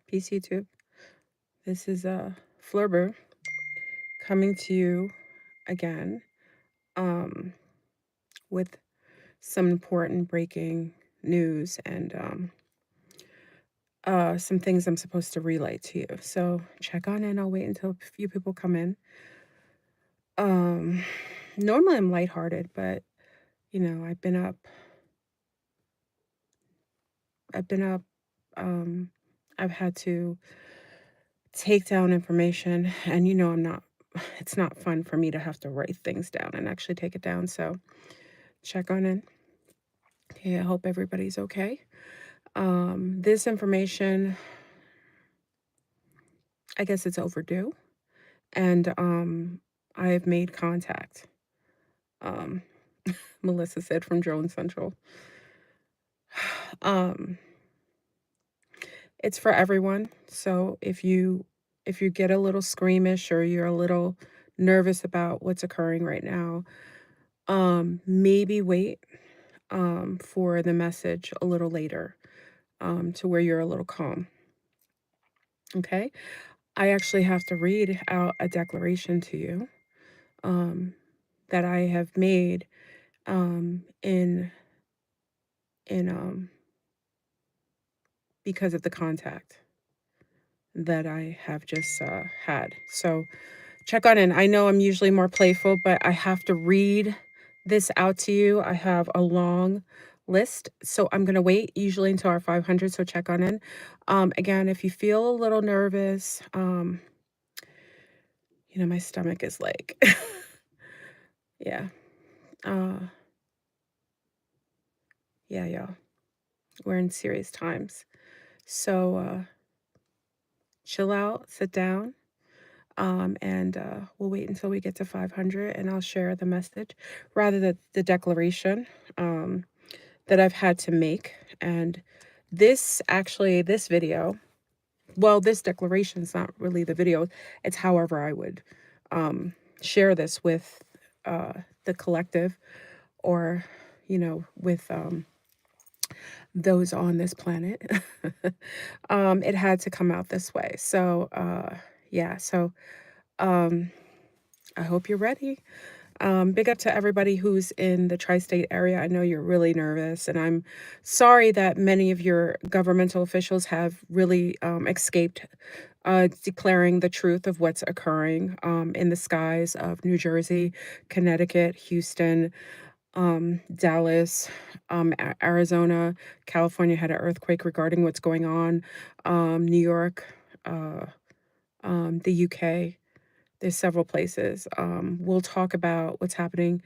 Peace YouTube. This is Flurber coming to you again with some important breaking news and some things I'm supposed to relay to you. So check on in. I'll wait until a few people come in. Normally I'm lighthearted, but I've been up. I've had to take down information, and I'm not. It's not fun for me to have to write things down and actually take it down. So check on in. Okay, I hope everybody's okay. This information, I guess it's overdue, and I have made contact. Um, Melissa said from Drone Central. Um, it's for everyone. So if you get a little squeamish or you're a little nervous about what's occurring right now, maybe wait for the message a little later, to where you're a little calm. Okay. I actually have to read out a declaration to you um, that I have made in because of the contact that I have just had. So check on in. I know I'm usually more playful, but I have to read this out to you. I have a long list, so I'm gonna wait usually until our 500. So check on in. Again, if you feel a little nervous, my stomach is like, yeah, uh, yeah, y'all. We're in serious times. So chill out, sit down, and we'll wait until we get to 500, and I'll share the message, rather the declaration that I've had to make. And this video, well, this declaration is not really the video, it's however I would share this with the collective, or, with those on this planet. It had to come out this way. So, yeah. So, um, I hope you're ready. Big up to everybody who's in the tri-state area. I know you're really nervous, and I'm sorry that many of your governmental officials have really escaped declaring the truth of what's occurring in the skies of New Jersey, Connecticut, Houston, Dallas, Arizona, California had an earthquake regarding what's going on, New York, uh, the UK. There's several places. We'll talk about what's happening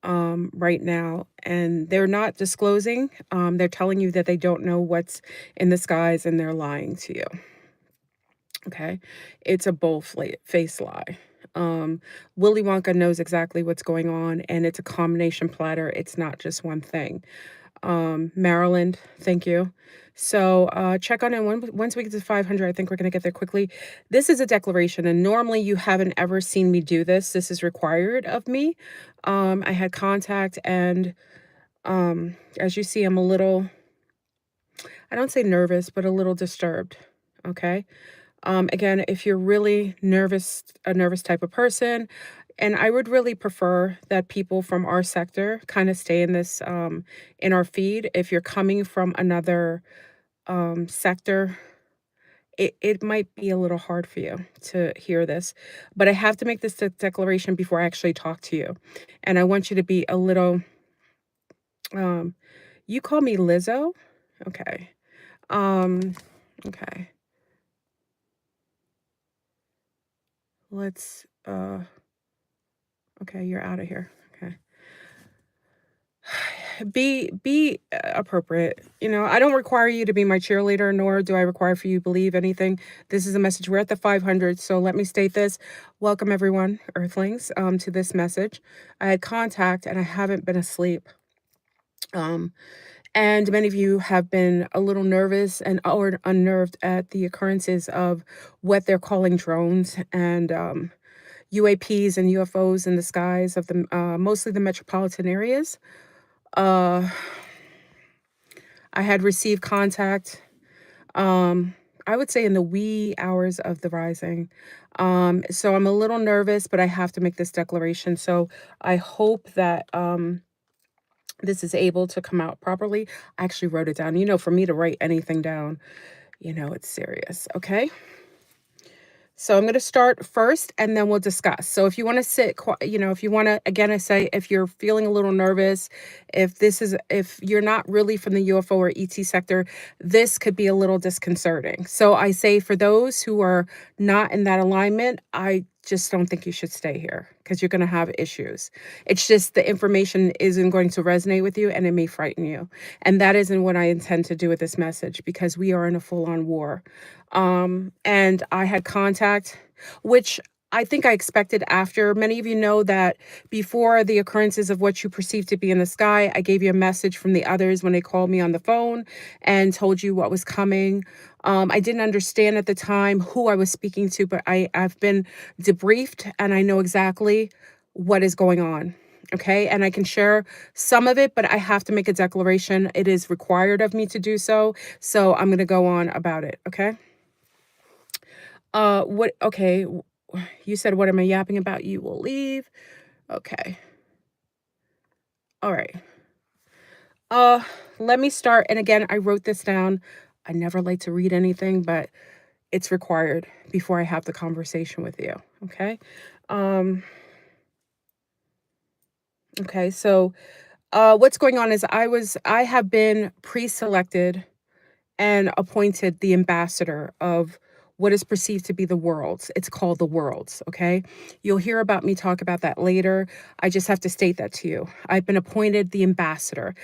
right now, and they're not disclosing. They're telling you that they don't know what's in the skies, and they're lying to you. Okay, it's a face lie. Willy Wonka knows exactly what's going on, and it's a combination platter. It's not just one thing. Maryland, thank you. So check on in. Once we get to 500, I think we're going to get there quickly. This is a declaration, and normally you haven't ever seen me do this. This is required of me. I had contact, and as you see, I'm a little, I don't say nervous, but a little disturbed. Okay. Again, if you're really nervous, a nervous type of person, and I would really prefer that people from our sector kind of stay in this, in our feed. If you're coming from another sector, it might be a little hard for you to hear this, but I have to make this declaration before I actually talk to you. And I want you to be a little, um, you call me Lizzo? Okay. Um, okay. Let's, okay, you're out of here. Okay. Be appropriate. I don't require you to be my cheerleader, nor do I require for you to believe anything. This is a message. We're at the 500, so let me state this. Welcome everyone, earthlings, to this message. I had contact, and I haven't been asleep. And many of you have been a little nervous and or unnerved at the occurrences of what they're calling drones and UAPs and UFOs in the skies of the mostly the metropolitan areas. Uh, I had received contact I would say in the wee hours of the rising. So I'm a little nervous, but I have to make this declaration. So I hope that this is able to come out properly. I actually wrote it down. For me to write anything down, it's serious. Okay. So I'm going to start first and then we'll discuss. So if you want to if you want to, again, I say, if you're feeling a little nervous, if you're not really from the UFO or ET sector, this could be a little disconcerting. So I say for those who are not in that alignment, I just don't think you should stay here because you're going to have issues. It's just the information isn't going to resonate with you and it may frighten you. And that isn't what I intend to do with this message because we are in a full on war. And I had contact, which I think I expected after. Many of you know that before the occurrences of what you perceive to be in the sky, I gave you a message from the others when they called me on the phone and told you what was coming. I didn't understand at the time who I was speaking to, but I've been debriefed and I know exactly what is going on. Okay. And I can share some of it, but I have to make a declaration. It is required of me to do so. So I'm going to go on about it. Okay. What okay, you said, "What am I yapping about? You will leave." Okay. All right. Uh, Let me start, and again, I wrote this down. I never like to read anything, but it's required before I have the conversation with you, okay? Um, okay, so, what's going on is I have been pre-selected and appointed the ambassador of what is perceived to be the worlds. It's called the worlds, okay? You'll hear about me talk about that later. I just have to state that to you. I've been appointed the ambassador.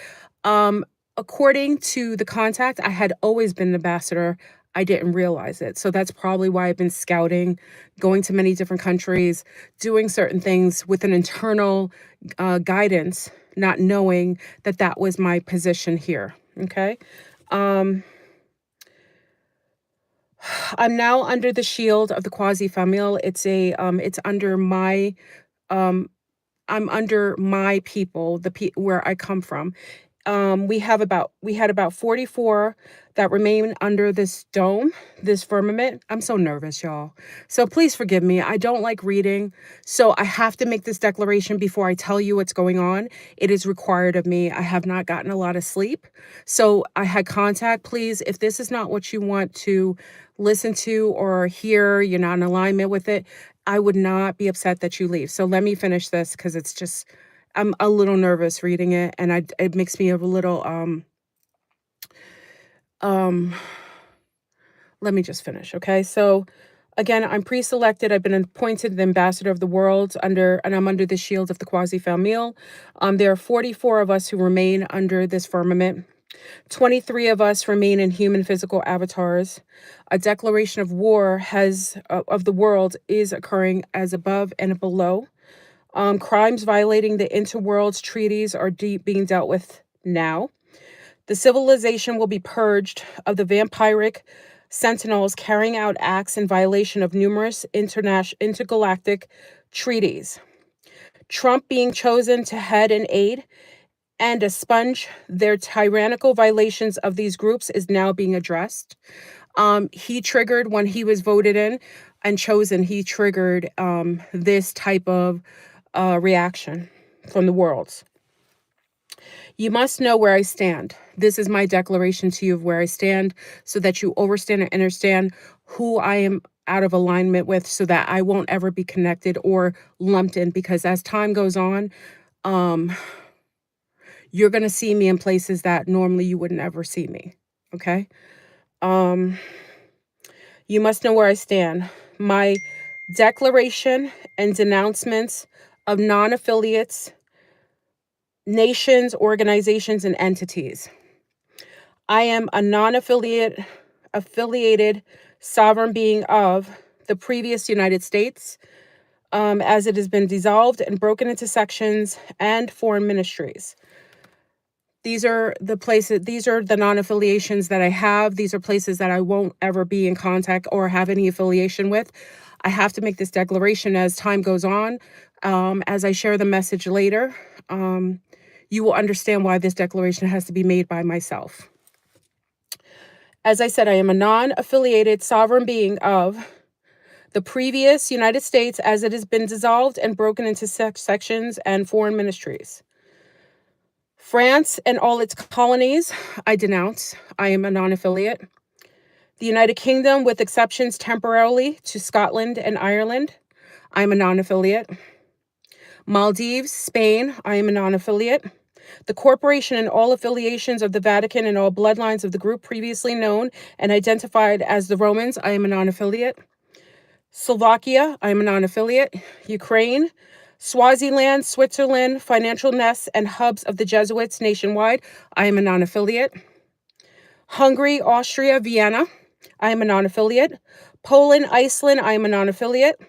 Um, According to the contact, I had always been an ambassador. I didn't realize it. So that's probably why I've been scouting, going to many different countries, doing certain things with an internal guidance, not knowing that that was my position here. Okay. Um, I'm now under the shield of the quasi famille. It's under my um, I'm under my people, where I come from. We had about 44 that remain under this dome, this firmament. I'm so nervous, y'all. So please forgive me. I don't like reading. So I have to make this declaration before I tell you what's going on. It is required of me. I have not gotten a lot of sleep. So I had contact. Please, if this is not what you want to listen to or hear, you're not in alignment with it, I would not be upset that you leave. So let me finish this because it's just I'm a little nervous reading it, and it makes me a little, um let me just finish, okay? So, again, I'm pre-selected. I've been appointed the ambassador of the world and I'm under the shield of the quasi-famille. There are 44 of us who remain under this firmament. 23 of us remain in human physical avatars. A declaration of war of the world is occurring as above and below. Crimes violating the interworld's treaties are being dealt with now. The civilization will be purged of the vampiric sentinels carrying out acts in violation of numerous intergalactic treaties. Trump being chosen to head and aid and expunge their tyrannical violations of these groups is now being addressed. He triggered when he was voted in and chosen, he triggered this type of reaction from the worlds. You must know where I stand. This is my declaration to you of where I stand so that you understand and understand who I am out of alignment with so that I won't ever be connected or lumped in because as time goes on, um, you're going to see me in places that normally you wouldn't ever see me. Okay? Um, you must know where I stand. My declaration and denouncements of non-affiliates, nations, organizations, and entities. I am a affiliated sovereign being of the previous United States, as it has been dissolved and broken into sections and foreign ministries. These are the non-affiliations that I have. These are places that I won't ever be in contact or have any affiliation with. I have to make this declaration as time goes on. As I share the message later, you will understand why this declaration has to be made by myself. As I said, I am a non-affiliated sovereign being of the previous United States as it has been dissolved and broken into sections and foreign ministries. France and all its colonies, I denounce. I am a non-affiliate. The United Kingdom, with exceptions temporarily to Scotland and Ireland, I am a non-affiliate. Maldives, Spain, I am a non-affiliate. The corporation and all affiliations of the Vatican and all bloodlines of the group previously known and identified as the Romans, I am a non-affiliate. Slovakia, I am a non-affiliate. Ukraine, Swaziland, Switzerland, financial nests and hubs of the Jesuits nationwide, I am a non-affiliate. Hungary, Austria, Vienna, I am a non-affiliate. Poland, Iceland, I am a non-affiliate.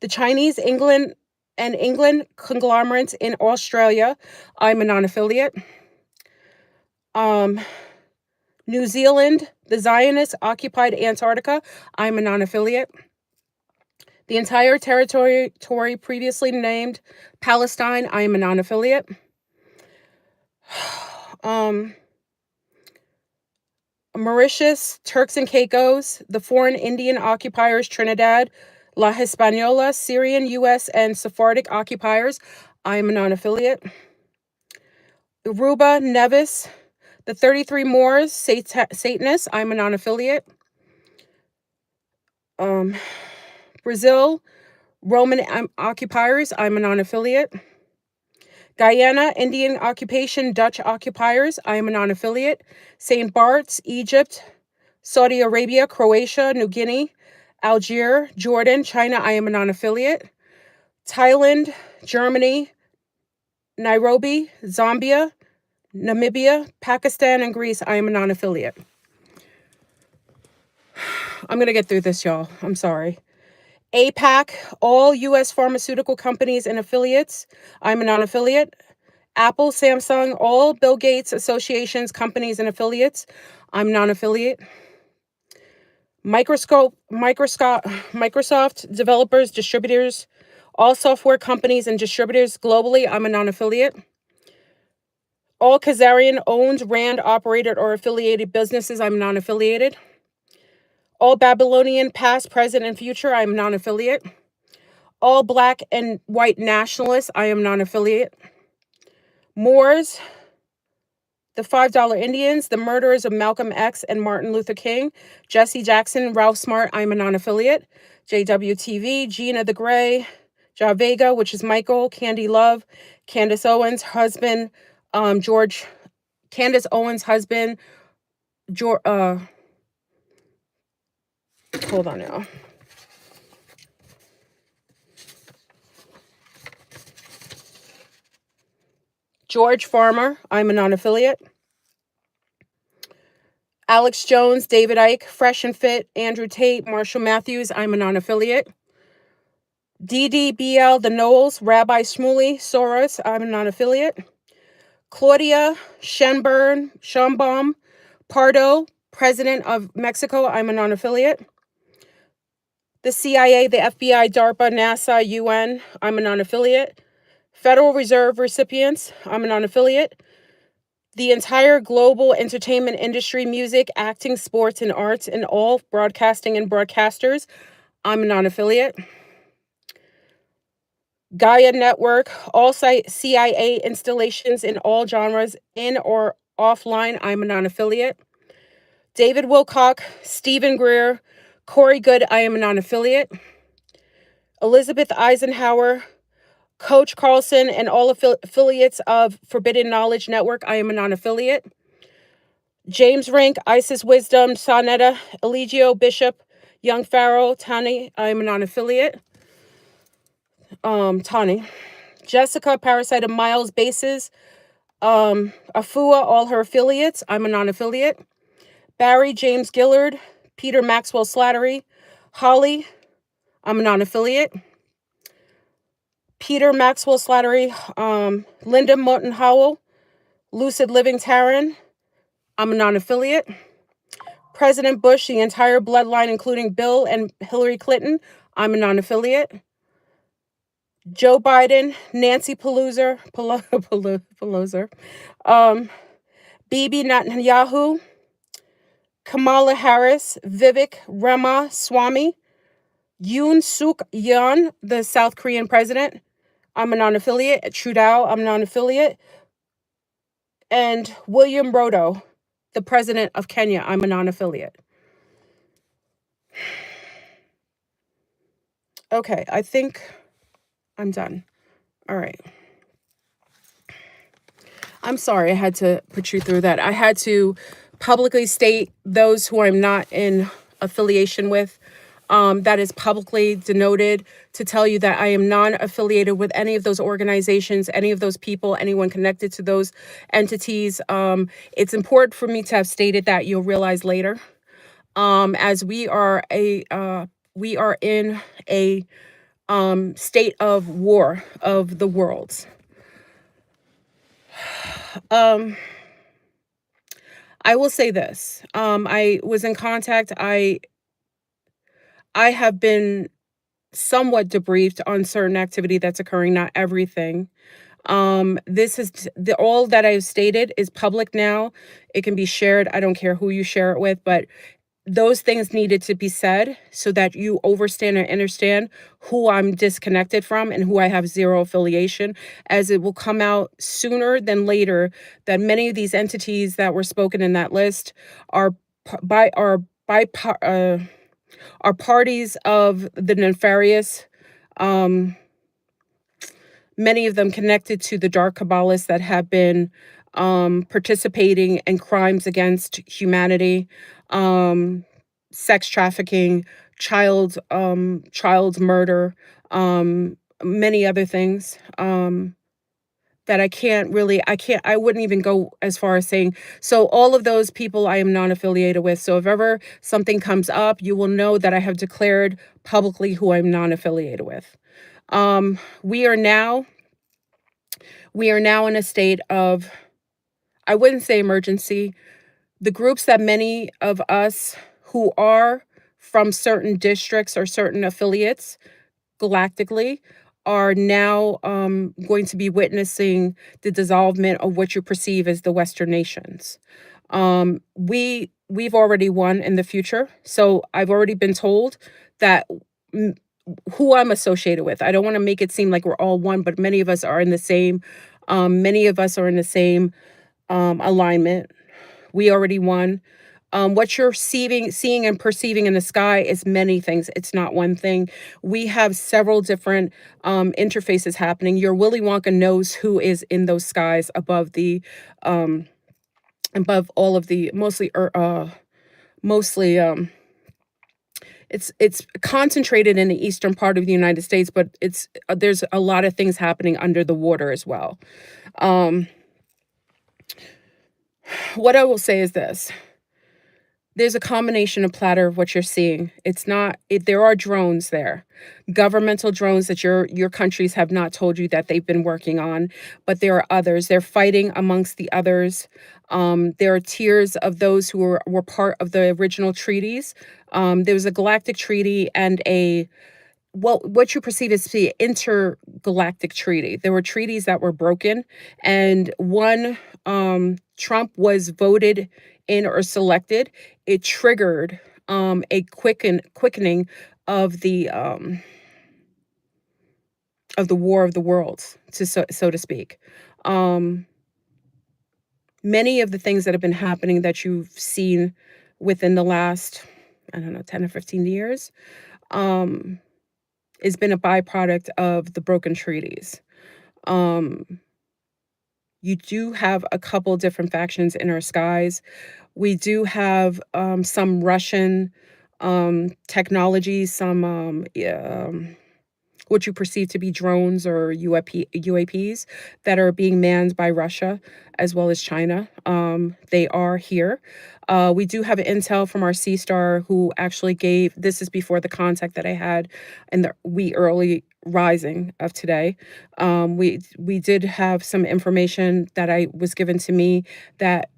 The Chinese, England conglomerates in Australia, I'm a non-affiliate. New Zealand, the Zionist occupied Antarctica, I'm a non-affiliate. The entire territory previously named Palestine, I am a non-affiliate. Mauritius, Turks and Caicos, the foreign Indian occupiers, Trinidad, La Hispaniola, Syrian, U.S., and Sephardic occupiers, I am a non-affiliate. Aruba, Nevis, the 33 Moors, Satanists, I'm a non-affiliate. Brazil, Roman occupiers, I'm a non-affiliate. Guyana, Indian occupation, Dutch occupiers, I am a non-affiliate. St. Bart's, Egypt, Saudi Arabia, Croatia, New Guinea, Algeria, Jordan, China, I am a non-affiliate. Thailand, Germany, Nairobi, Zambia, Namibia, Pakistan, and Greece, I am a non-affiliate. I'm going to get through this, y'all. I'm sorry. APAC, all U.S. pharmaceutical companies and affiliates, I'm a non-affiliate. Apple, Samsung, all Bill Gates associations, companies, and affiliates, I'm non-affiliate. Microsoft, developers, distributors, all software companies and distributors globally, I'm a non-affiliate. All Khazarian owned, ran, operated, or affiliated businesses, I'm non-affiliated. All Babylonian, past, present, and future, I am non-affiliate. All Black and white nationalists, I am non-affiliate. Moors, the $5 Indians, the murderers of Malcolm X and Martin Luther King, Jesse Jackson, Ralph Smart, I'm a non-affiliate. JWTV, Gina the Gray, Ja Vega, which is Michael, Candy Love, Candace Owens' husband, Candace Owens' husband, hold on now. George Farmer, I'm a non-affiliate. Alex Jones, David Icke, Fresh and Fit, Andrew Tate, Marshall Matthews, I'm a non-affiliate. DDBL, The Knowles, Rabbi Shmuley, Soros, I'm a non-affiliate. Claudia Sheinbaum, Pardo, President of Mexico, I'm a non-affiliate. The CIA, the FBI, DARPA, NASA, UN, I'm a non-affiliate. Federal Reserve recipients, I'm a non-affiliate. The entire global entertainment industry, music, acting, sports, and arts, and all broadcasting and broadcasters, I'm a non-affiliate. Gaia Network, all CIA installations in all genres, in or offline, I'm a non-affiliate. David Wilcock, Stephen Greer, Corey Good, I am a non-affiliate. Elizabeth Eisenhower, Coach Carlson, and all affiliates of Forbidden Knowledge Network, I am a non-affiliate. James Rink, Isis Wisdom, Sonetta, Eligio Bishop, Young Pharaoh, Tani, I am a non-affiliate. Tani. Jessica, Parasite of Miles, Bases, Afua, all her affiliates, I'm a non-affiliate. Barry James Gillard, Peter Maxwell Slattery, Holly, I'm a non-affiliate. Peter Maxwell Slattery, Linda Moulton Howell, Lucid Living Taryn, I'm a non-affiliate. President Bush, the entire bloodline, including Bill and Hillary Clinton, I'm a non-affiliate. Joe Biden, Nancy Pelosi, Bibi Netanyahu, Kamala Harris, Vivek Ramaswamy, Yoon Suk Yeol, the South Korean president. I'm a non-affiliate. Trudeau, I'm a non-affiliate. And William Ruto, the president of Kenya, I'm a non-affiliate. Okay, I think I'm done. All right. I'm sorry I had to put you through that. I had to publicly state those who I'm not in affiliation with. That is publicly denoted to tell you that I am non-affiliated with any of those organizations, any of those people, anyone connected to those entities. It's important for me to have stated that. You'll realize later, as we are in a state of war of the worlds. Um, I will say this. I was in contact. I have been somewhat debriefed on certain activity that's occurring, not everything. This is the all that I've stated is public now. It can be shared. I don't care who you share it with, but those things needed to be said so that you understand and understand who I'm disconnected from and who I have zero affiliation, as it will come out sooner than later that many of these entities that were spoken in that list are p- by by par- uh, are parties of the nefarious, um, many of them connected to the dark Kabbalists that have been participating in crimes against humanity, um, sex trafficking, child murder, many other things. That I wouldn't even go as far as saying, so all of those people I am non-affiliated with. So if ever something comes up, you will know that I have declared publicly who I'm non-affiliated with. Um, we are now we are now in a state of, I wouldn't say emergency. The groups that many of us who are from certain districts or certain affiliates galactically are now going to be witnessing the dissolvement of what you perceive as the Western nations. We've already won in the future, so I've already been told that mm, who I'm associated with. I don't want to make it seem like we're all one, but many of us are in the same. Many of us are in the same alignment. We already won. What you're seeing and perceiving in the sky is many things. It's not one thing. We have several different interfaces happening. Your Willy Wonka knows who is in those skies um, above all of the mostly it's concentrated in the eastern part of the United States, but it's there's a lot of things happening under the water as well. Um, what I will say is this. There's a combination of platter of what you're seeing. It's not there are drones there. Governmental drones that your countries have not told you that they've been working on, but there are others. They're fighting amongst the others. There are tiers of those who were part of the original treaties. There was a galactic treaty and a what you perceive as the intergalactic treaty. There were treaties that were broken, and one Trump was voted in or selected. It triggered a quickening of the war of the worlds, so to speak. Um, Many of the things that have been happening that you've seen within the last, I don't know, 10 or 15 years, um, has been a byproduct of the broken treaties. Um, you do have a couple different factions in our skies. We do have some Russian technology, some what you perceive to be drones or UAPs that are being manned by Russia as well as China. They are here. We do have intel from our Sea Star who actually gave, this is before the contact that I had in the wee early rising of today. We did have some information that I was given to me that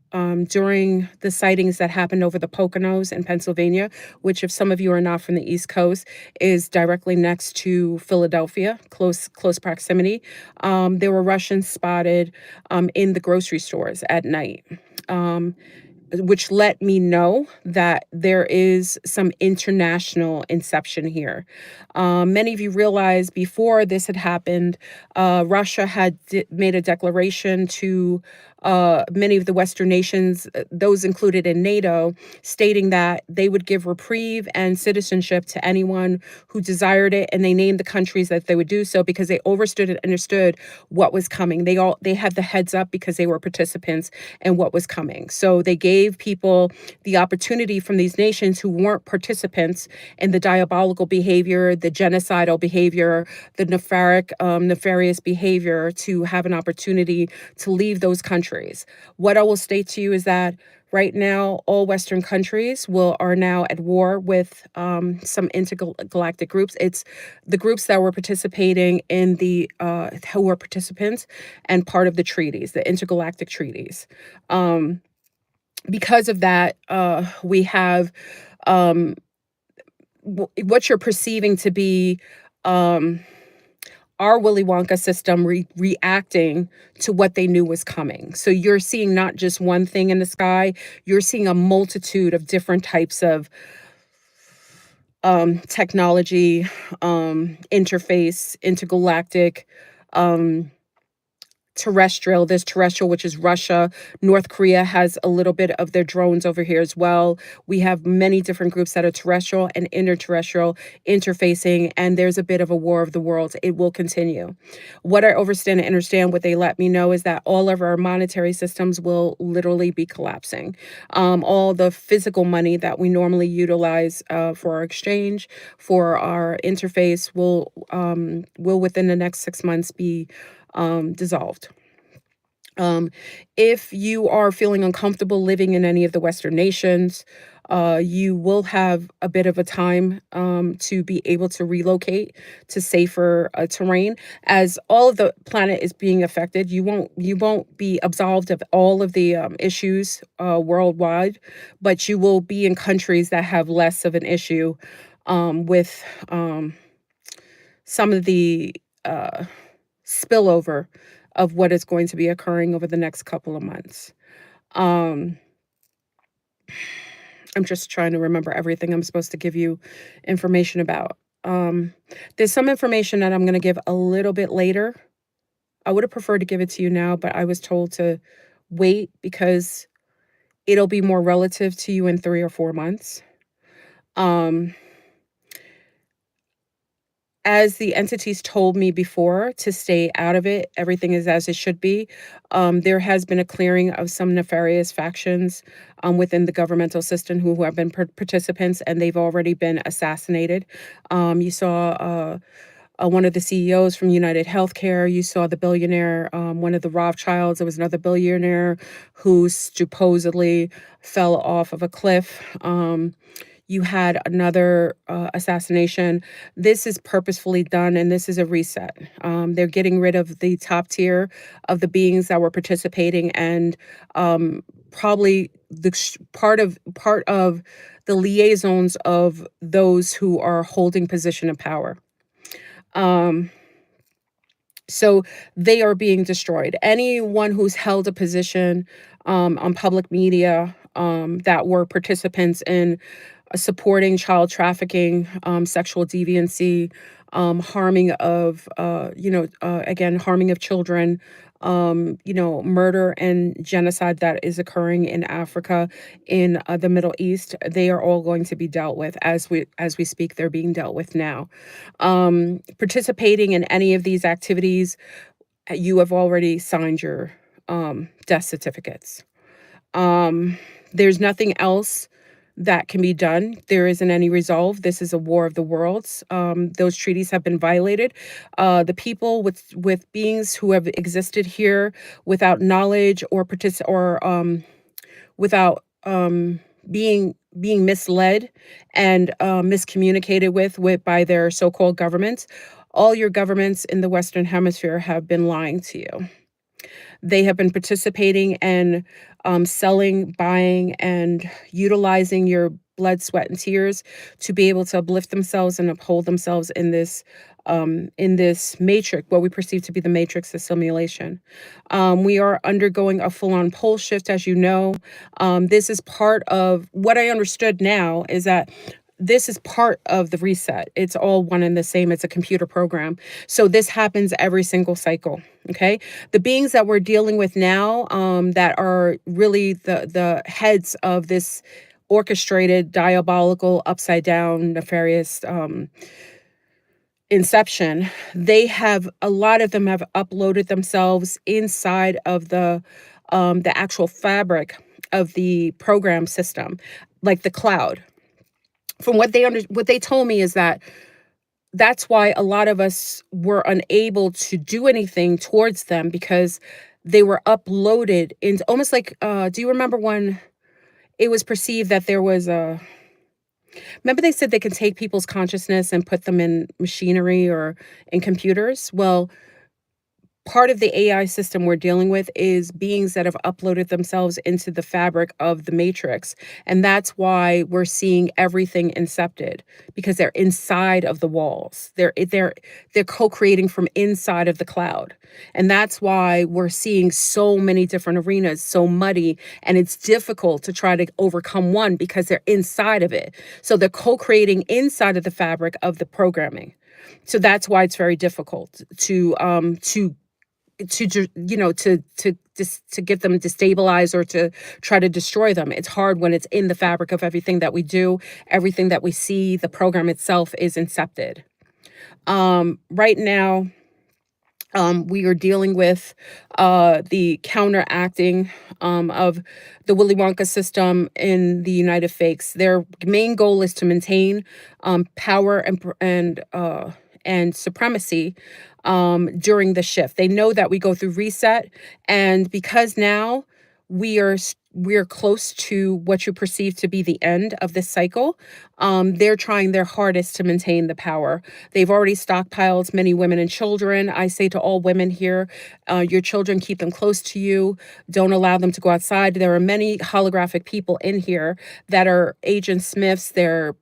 during the sightings that happened over the Poconos in Pennsylvania, which if some of you are not from the East Coast, is directly next to Philadelphia, close proximity. There were Russians spotted in the grocery stores at night. Um, which let me know that there is some international inception here. Many of you realize before this had happened, Russia had made a declaration to many of the Western nations, those included in NATO, stating that they would give reprieve and citizenship to anyone who desired it, and they named the countries that they would do so because they overstood and understood what was coming. They had the heads up because they were participants in what was coming. So they gave people the opportunity from these nations who weren't participants in the diabolical behavior, the genocidal behavior, the nefarious behavior to have an opportunity to leave those countries. What I will state to you is that right now, all Western countries are now at war with some intergalactic groups. It's the groups that were participating in who were participants and part of the treaties, the intergalactic treaties. Um, because of that, we have um, what you're perceiving to be um, our Willy Wonka system reacting to what they knew was coming. So you're seeing not just one thing in the sky, you're seeing a multitude of different types of technology, interface, intergalactic, um, terrestrial. There's terrestrial, which is Russia. North Korea has a little bit of their drones over here as well. We have many different groups that are terrestrial and interterrestrial interfacing, and there's a bit of a war of the worlds. It will continue. What I understand and understand, what they let me know is that all of our monetary systems will literally be collapsing. All the physical money that we normally utilize for our exchange, for our interface, will within the next 6 months be dissolved. Um, if you are feeling uncomfortable living in any of the Western nations, you will have a bit of a time to be able to relocate to safer terrain. As all of the planet is being affected, you won't be absolved of all of the issues worldwide, but you will be in countries that have less of an issue with some of the uh, spillover of what is going to be occurring over the next couple of months. Um, I'm just trying to remember everything I'm supposed to give you information about. Um, there's some information that I'm going to give a little bit later. I would have preferred to give it to you now, but I was told to wait because it'll be more relative to you in 3 or 4 months. Um, As the entities told me before to stay out of it, everything is as it should be. There has been a clearing of some nefarious factions within the governmental system who have been participants, and they've already been assassinated. You saw one of the CEOs from United Healthcare. You saw the billionaire, one of the Rothschilds. There was another billionaire who supposedly fell off of a cliff. You had another assassination. This is purposefully done, and this is a reset. They're getting rid of the top tier of the beings that were participating, and probably part of the liaisons of those who are holding position of power. Um, so they are being destroyed. Anyone who's held a position on public media that were participants in supporting child trafficking, sexual deviancy, harming of, again, harming of children, murder and genocide that is occurring in Africa, in the Middle East. They are all going to be dealt with as we speak. They're being dealt with now. Participating in any of these activities, you have already signed your death certificates. There's nothing else that can be done. There isn't any resolve. This is a war of the worlds. Those treaties have been violated. The people with beings who have existed here without knowledge or without being misled and miscommunicated with by their so-called governments. All your governments in the Western Hemisphere have been lying to you. They have been participating and selling, buying, and utilizing your blood, sweat, and tears to be able to uplift themselves and uphold themselves in this matrix, what we perceive to be the matrix of simulation. We are undergoing a full-on pole shift, as you know. This is part of what I understood now is that this is part of the reset. It's all one and the same. It's a computer program. So this happens every single cycle. Okay. The beings that we're dealing with now, that are really the heads of this orchestrated, diabolical, upside down, nefarious inception, they have a lot of them have uploaded themselves inside of the actual fabric of the program system, like the cloud. From what they told me is that that's why a lot of us were unable to do anything towards them because they were uploaded into almost like, do you remember when it was perceived that there was a remember they said they can take people's consciousness and put them in machinery or in computers? Well, part of the AI system we're dealing with is beings that have uploaded themselves into the fabric of the matrix. And that's why we're seeing everything incepted because they're inside of the walls. They're co-creating from inside of the cloud. And that's why we're seeing so many different arenas, so muddy, and it's difficult to try to overcome one because they're inside of it. So they're co-creating inside of the fabric of the programming. So that's why it's very difficult to get them destabilized or to try to destroy them. It's hard when it's in the fabric of everything that we do, everything that we see. The program itself is incepted. Right now, we are dealing with the counteracting of the Willy Wonka system in the United Fakes. Their main goal is to maintain power and supremacy during the shift. They know that we go through reset, and because now we are close to what you perceive to be the end of this cycle. They're trying their hardest to maintain the power. They've already stockpiled many women and children. I say to all women here, your children, keep them close to you. Don't allow them to go outside. There are many holographic people in here that are Agent Smiths. They're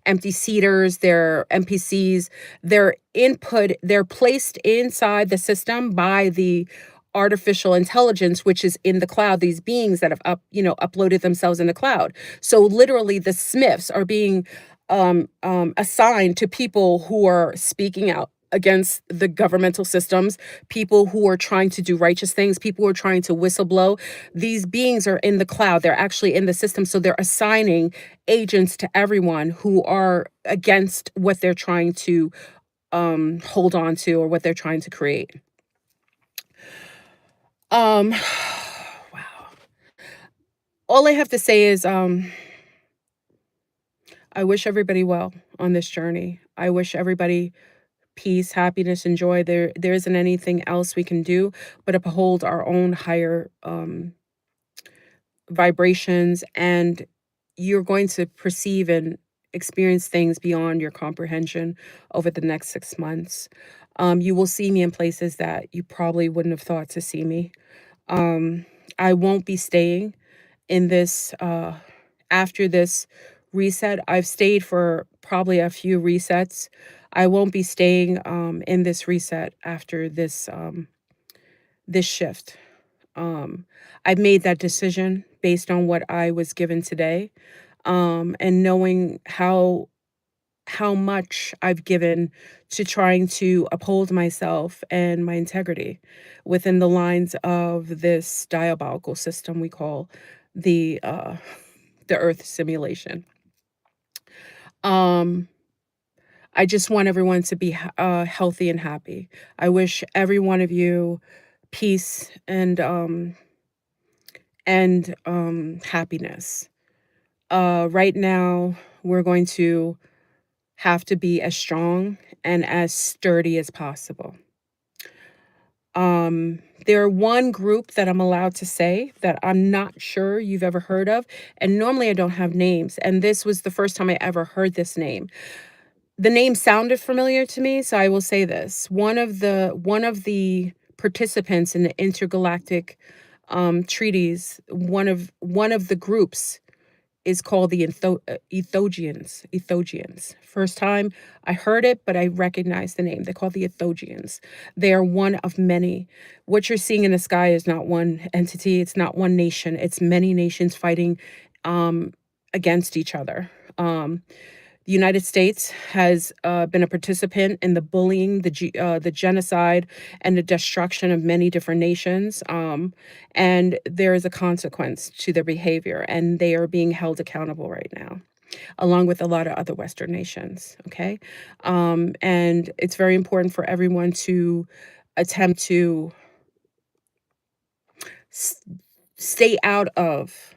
empty seaters, they're NPCs, they're placed inside the system by the artificial intelligence, which is in the cloud, these beings that have uploaded themselves in the cloud. So literally the Smiths are being assigned to people who are speaking out against the governmental systems, people who are trying to do righteous things, people who are trying to whistleblow. These beings are in the cloud. They're actually in the system. So they're assigning agents to everyone who are against what they're trying to hold on to or what they're trying to create. Wow. All I have to say is I wish everybody well on this journey. I wish everybody peace, happiness, and joy. There isn't anything else we can do but uphold our own higher vibrations, and you're going to perceive and experience things beyond your comprehension over the next 6 months. You will see me in places that you probably wouldn't have thought to see me. Um, I won't be staying in this after this reset. I've stayed for probably a few resets. I won't be staying in this reset after this shift. Um, I've made that decision based on what I was given today, and knowing how much I've given to trying to uphold myself and my integrity within the lines of this diabolical system we call the uh, the Earth simulation. Um, I just want everyone to be healthy and happy. I wish every one of you peace and happiness. Right now, we're going to have to be as strong and as sturdy as possible. There are one group that I'm allowed to say that I'm not sure you've ever heard of, and normally I don't have names, and this was the first time I ever heard this name. The name sounded familiar to me, so I will say this. One of the participants in the intergalactic treaties, one of the groups is called the Ethiopians. Ethiopians. First time I heard it, but I recognize the name. They're called the Ethiopians. They are one of many. What you're seeing in the sky is not one entity. It's not one nation. It's many nations fighting um, against each other. The United States has been a participant in the bullying, the genocide, and the destruction of many different nations. And there is a consequence to their behavior, and they are being held accountable right now, along with a lot of other Western nations. Okay. And it's very important for everyone to attempt to s- stay out of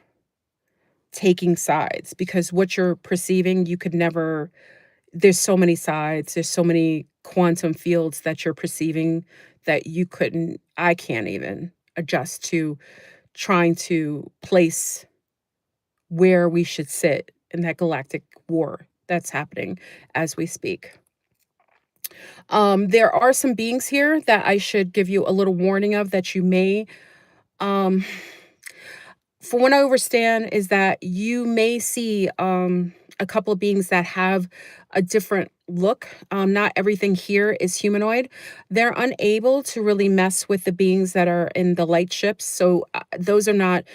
taking sides, because what you're perceiving, you could never, there's so many sides, there's so many quantum fields that you're perceiving that you couldn't, I can't even adjust to trying to place where we should sit in that galactic war that's happening as we speak. There are some beings here that I should give you a little warning of, that you may um from what I understand is that you may see a couple of beings that have a different look. Not everything here is humanoid. They're unable to really mess with the beings that are in the light ships. So those are not,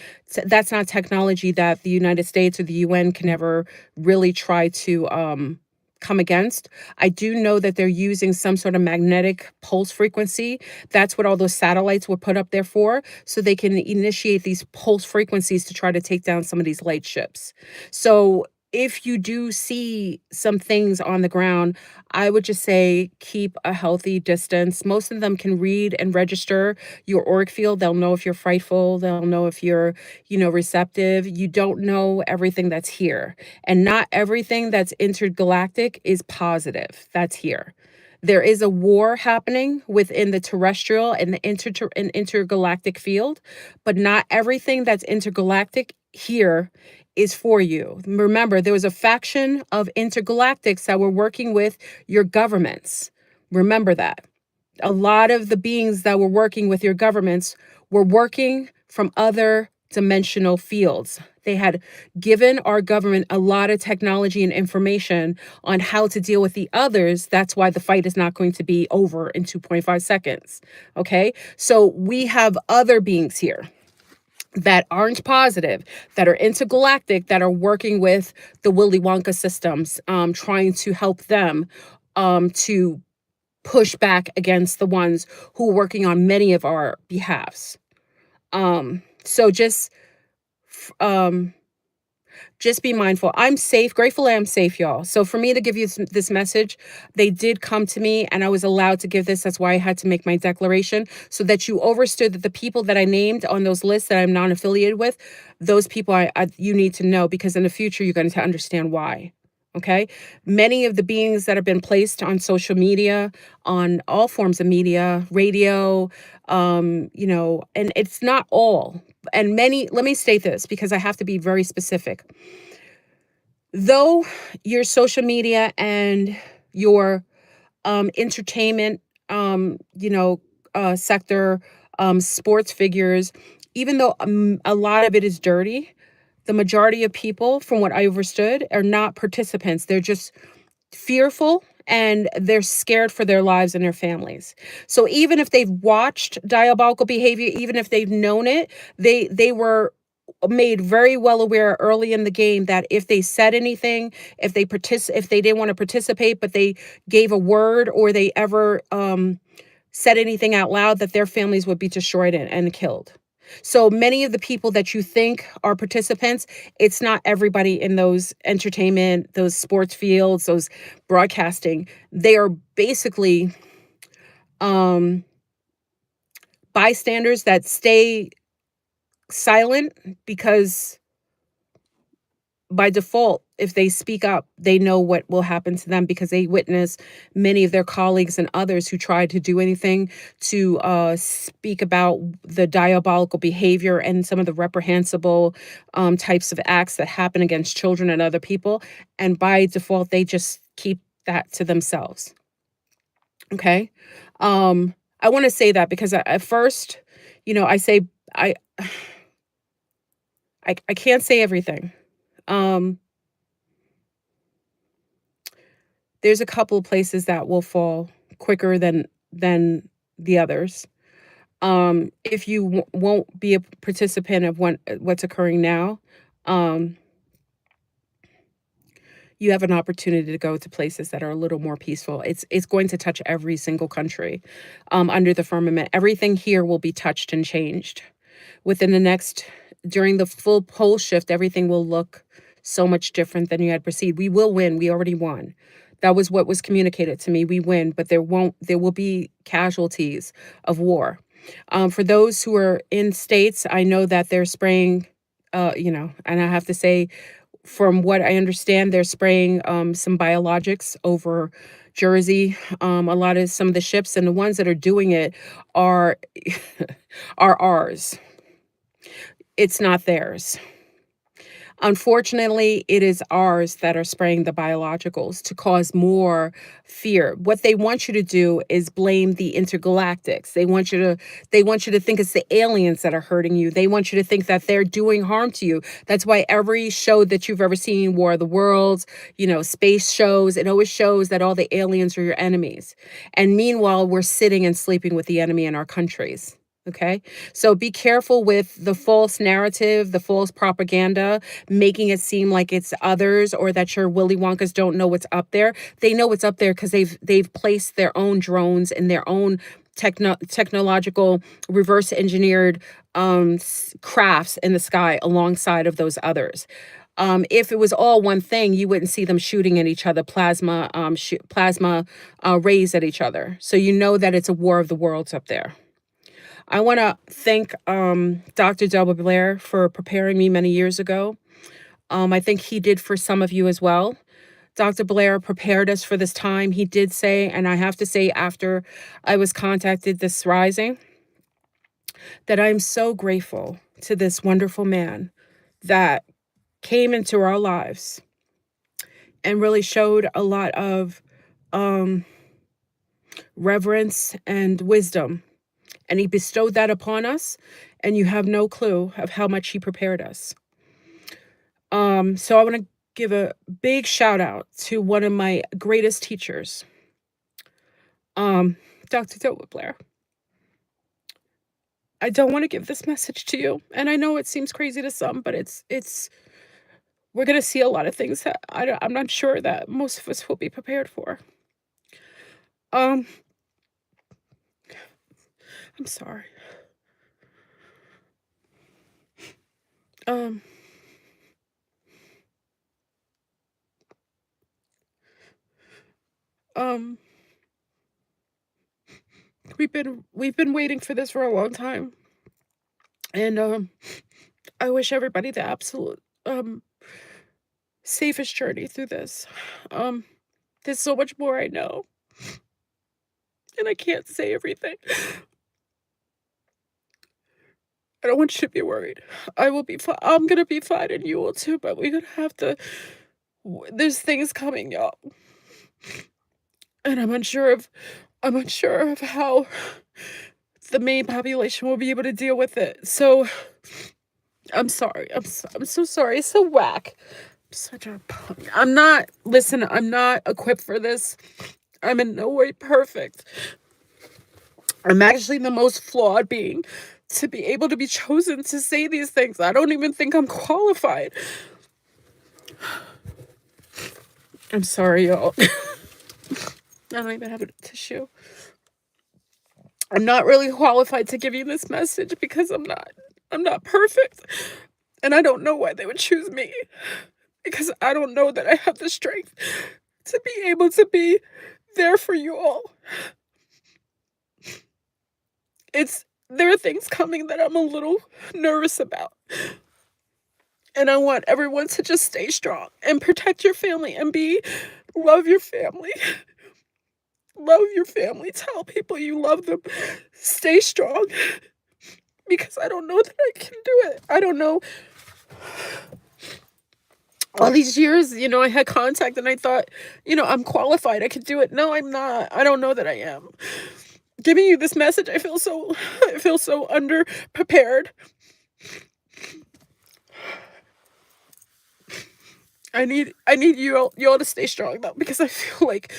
that's not technology that the United States or the UN can ever really try to come against. I do know that they're using some sort of magnetic pulse frequency. That's what all those satellites were put up there for, so they can initiate these pulse frequencies to try to take down some of these light ships. So if you do see some things on the ground, I would just say keep a healthy distance. Most of them can read and register your auric field. They'll know if you're frightful. They'll know if you're, receptive. You don't know everything that's here. And not everything that's intergalactic is positive. That's here. There is a war happening within the terrestrial and the intergalactic field, but not everything that's intergalactic here is for you. Remember, there was a faction of intergalactics that were working with your governments. Remember that. A lot of the beings that were working with your governments were working from other dimensional fields. They had given our government a lot of technology and information on how to deal with the others. That's why the fight is not going to be over in 2.5 seconds. Okay. So we have other beings here that aren't positive, that are intergalactic, that are working with the Willy Wonka systems, trying to help them to push back against the ones who are working on many of our behalves. So um just be mindful. I'm safe. Gratefully, I'm safe, y'all. So for me to give you this message, they did come to me and I was allowed to give this. That's why I had to make my declaration, so that you understood that the people that I named on those lists that I'm non-affiliated with, those people you need to know, because in the future, you're going to understand why. Okay. Many of the beings that have been placed on social media, on all forms of media, radio, and it's not all. And many, let me state this because I have to be very specific. Though your social media and your entertainment, sector, sports figures, even though a lot of it is dirty, the majority of people, from what I understood, are not participants. They're just fearful and they're scared for their lives and their families. So even if they've watched diabolical behavior, even if they've known it, they were made very well aware early in the game that if they said anything, if they didn't want to participate, but they gave a word, or they ever said anything out loud, that their families would be destroyed and killed. So many of the people that you think are participants, it's not everybody in those entertainment, those sports fields, those broadcasting. They are basically um, bystanders that stay silent, because by default, if they speak up, they know what will happen to them, because they witness many of their colleagues and others who tried to do anything to speak about the diabolical behavior and some of the reprehensible types of acts that happen against children and other people. And by default, they just keep that to themselves. Okay. I want to say that because at first, I say, I, I can't say everything. Um, there's a couple of places that will fall quicker than the others. If you won't be a participant of what's occurring now, um, you have an opportunity to go to places that are a little more peaceful. It's going to touch every single country under the firmament. Everything here will be touched and changed within the next during the full pole shift. Everything will look so much different than you had perceived. We will win. We already won. That was what was communicated to me. We win, but there will be casualties of war. For those who are in states, I know that they're spraying, and I have to say, from what I understand, they're spraying some biologics over Jersey, a lot of some of the ships, and the ones that are doing it are are ours. It's not theirs. Unfortunately, it is ours that are spraying the biologicals to cause more fear. What they want you to do is blame the intergalactics. They want you to think it's the aliens that are hurting you. They want you to think that they're doing harm to you. That's why every show that you've ever seen, War of the Worlds, space shows, it always shows that all the aliens are your enemies. And meanwhile, we're sitting and sleeping with the enemy in our countries. Okay. So be careful with the false narrative, the false propaganda, making it seem like it's others or that your Willy Wonkas don't know what's up there. They know what's up there because they've placed their own drones and their own technological reverse engineered crafts in the sky alongside of those others. If it was all one thing, you wouldn't see them shooting at each other, plasma rays at each other. So you know that it's a war of the worlds up there. I want to thank Dr. Delbert Blair for preparing me many years ago. I think he did for some of you as well. Dr. Blair prepared us for this time. He did say, and I have to say, after I was contacted this rising, that I'm so grateful to this wonderful man that came into our lives and really showed a lot of um, reverence and wisdom. And he bestowed that upon us, and you have no clue of how much he prepared us. So I want to give a big shout out to one of my greatest teachers, um, Dr. Delbert Blair. I don't want to give this message to you, and I know it seems crazy to some, but it's we're gonna see a lot of things that I'm not sure that most of us will be prepared for. Um, I'm sorry. Um, um, we've been waiting for this for a long time, and I wish everybody the absolute safest journey through this. Um, there's so much more I know, and I can't say everything. I don't want you to be worried. I will be fine. I'm gonna be fine, and you will too. But we're gonna have to. There's things coming, y'all, and I'm unsure of how the main population will be able to deal with it. So I'm sorry. I'm so sorry. It's so whack. I'm such a punk. I'm not. Listen. I'm not equipped for this. I'm in no way perfect. I'm actually the most flawed being to be able to be chosen to say these things. I don't even think I'm qualified. I'm sorry, y'all. I don't even have a tissue. I'm not really qualified to give you this message because I'm not. I'm not perfect. And I don't know why they would choose me. Because I don't know that I have the strength to be able to be there for you all. There are things coming that I'm a little nervous about. And I want everyone to just stay strong and protect your family and love your family. Love your family. Tell people you love them. Stay strong. Because I don't know that I can do it. I don't know. All these years, I had contact and I thought, I'm qualified. I could do it. No, I'm not. I don't know that I am. Giving you this message, I feel so underprepared. I need you all to stay strong though, because I feel like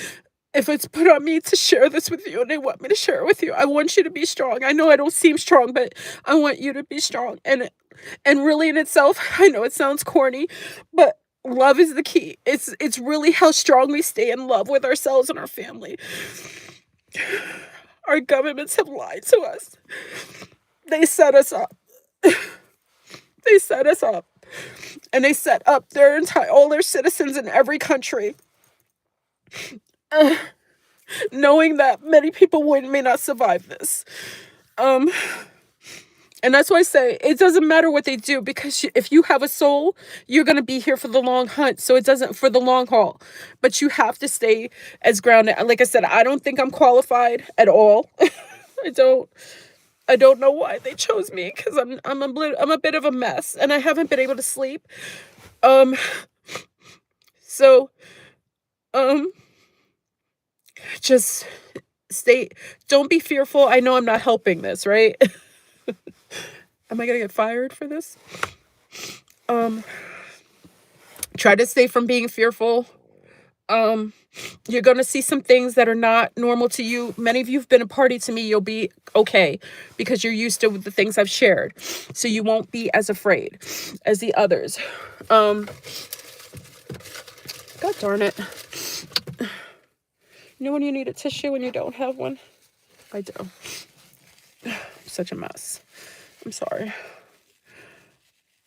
if it's put on me to share this with you and they want me to share it with you, I want you to be strong. I know I don't seem strong, but I want you to be strong. And really in itself, I know it sounds corny, but love is the key. It's really how strong we stay in love with ourselves and our family. Our governments have lied to us. They set us up. They set us up. And they set up their entire all their citizens in every country, uh, knowing that many people may not survive this. Um, and that's why I say it doesn't matter what they do, because if you have a soul, you're gonna be here for the long hunt. So it doesn't for the long haul, but you have to stay as grounded. Like I said, I don't think I'm qualified at all. I don't. I don't know why they chose me, because I'm a bit of a mess and I haven't been able to sleep. Um, so um, just stay. Don't be fearful. I know I'm not helping this, right? Am I gonna get fired for this? Um, Try to stay from being fearful. Um, you're gonna see some things that are not normal to you. Many of you've been a party to me. You'll be okay because you're used to the things I've shared, so you won't be as afraid as the others. Um, God darn it! You know when you need a tissue and you don't have one? I do. I'm such a mess. I'm sorry.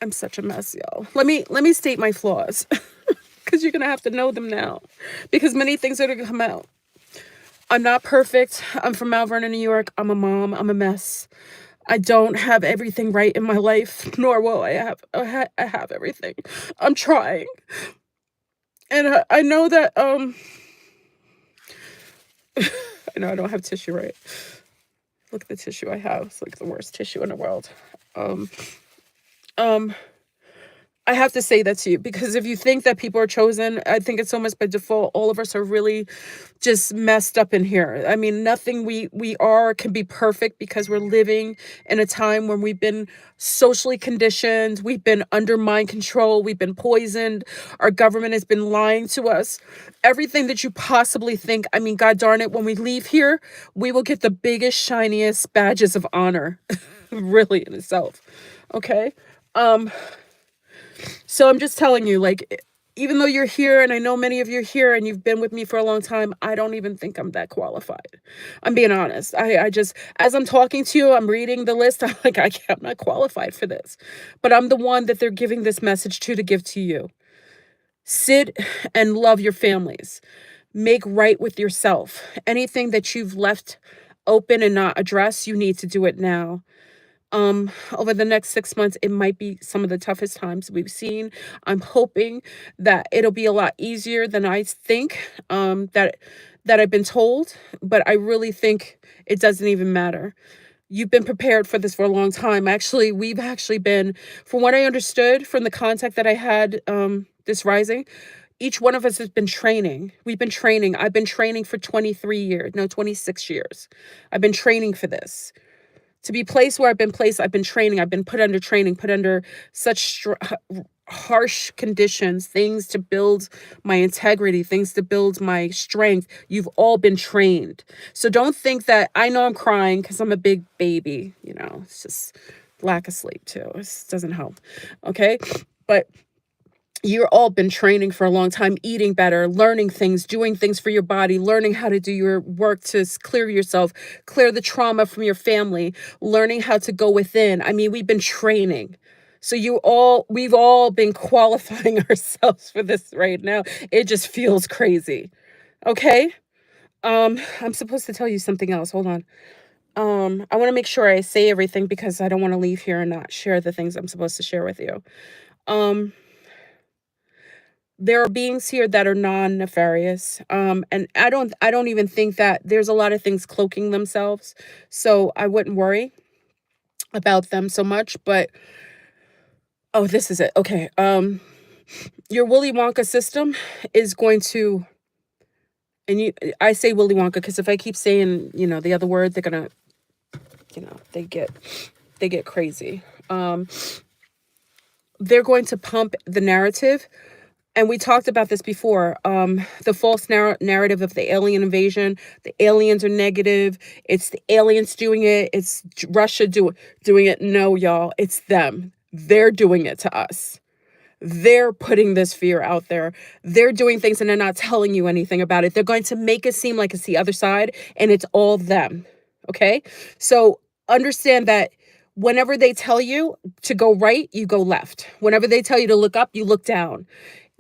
I'm such a mess, y'all. Let me state my flaws. Because you're gonna have to know them now. Because many things are gonna come out. I'm not perfect. I'm from Mount Vernon, New York. I'm a mom. I'm a mess. I don't have everything right in my life, nor will I have. I have everything. I'm trying, and I know that. I know I don't have tissue right. Look at the tissue I have. It's like the worst tissue in the world. Um, um, I have to say that to you, because if you think that people are chosen, I think it's almost by default. All of us are really just messed up in here. I mean, nothing we are can be perfect, because we're living in a time when we've been socially conditioned, we've been under mind control, we've been poisoned, our government has been lying to us. Everything that you possibly think. I mean, God darn it, when we leave here, we will get the biggest, shiniest badges of honor, really in itself. Okay? Um, so I'm just telling you, like, even though you're here, and I know many of you are here and you've been with me for a long time, I don't even think I'm that qualified. I'm being honest. I just, as I'm talking to you, I'm reading the list. I'm like, I'm not qualified for this. But I'm the one that they're giving this message to give to you. Sit and love your families. Make right with yourself. Anything that you've left open and not addressed, you need to do it now. Over the next 6 months, it might be some of the toughest times we've seen. I'm hoping that it'll be a lot easier than I think, that I've been told, but I really think it doesn't even matter. You've been prepared for this for a long time. Actually, we've actually been, from what I understood from the contact that I had, this rising, each one of us has been training. We've been training. I've been training for 23 years, no, 26 years. I've been training for this. To be placed where I've been placed, I've been training. I've been put under training, put under such harsh conditions, things to build my integrity, things to build my strength. You've all been trained. So don't think that I know I'm crying because I'm a big baby. It's just lack of sleep too. It doesn't help. Okay. But you're all been training for a long time, eating better, learning things, doing things for your body, learning how to do your work to clear yourself, clear the trauma from your family, learning how to go within. I mean, we've been training. So we've all been qualifying ourselves for this right now. It just feels crazy. Okay? I'm supposed to tell you something else. Hold on. I want to make sure I say everything, because I don't want to leave here and not share the things I'm supposed to share with you. Um, there are beings here that are non-nefarious, and I don't even think that there's a lot of things cloaking themselves, so I wouldn't worry about them so much. But oh, this is it. Okay. Your Willy Wonka system is going to, and I say Willy Wonka because if I keep saying the other word, they're gonna, they get crazy. They're going to pump the narrative, And we talked about this before. The false narrative of the alien invasion. The aliens are negative. It's the aliens doing it. It's Russia doing it. No, y'all, it's them. They're doing it to us. They're putting this fear out there. They're doing things and they're not telling you anything about it. They're going to make it seem like it's the other side and it's all them. Okay? So understand that whenever they tell you to go right, you go left. Whenever they tell you to look up, you look down.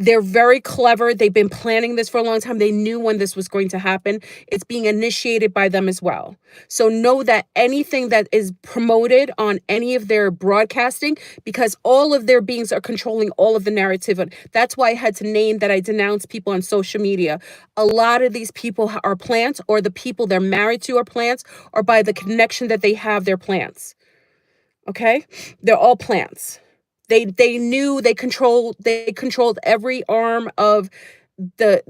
They're very clever. They've been planning this for a long time. They knew when this was going to happen. It's being initiated by them as well. So know that anything that is promoted on any of their broadcasting, because all of their beings are controlling all of the narrative. And that's why I had to name that I denounce people on social media. A lot of these people are plants, or the people they're married to are plants, or by the connection that they have, they're plants. Okay? They're all plants. They knew they controlled every arm of the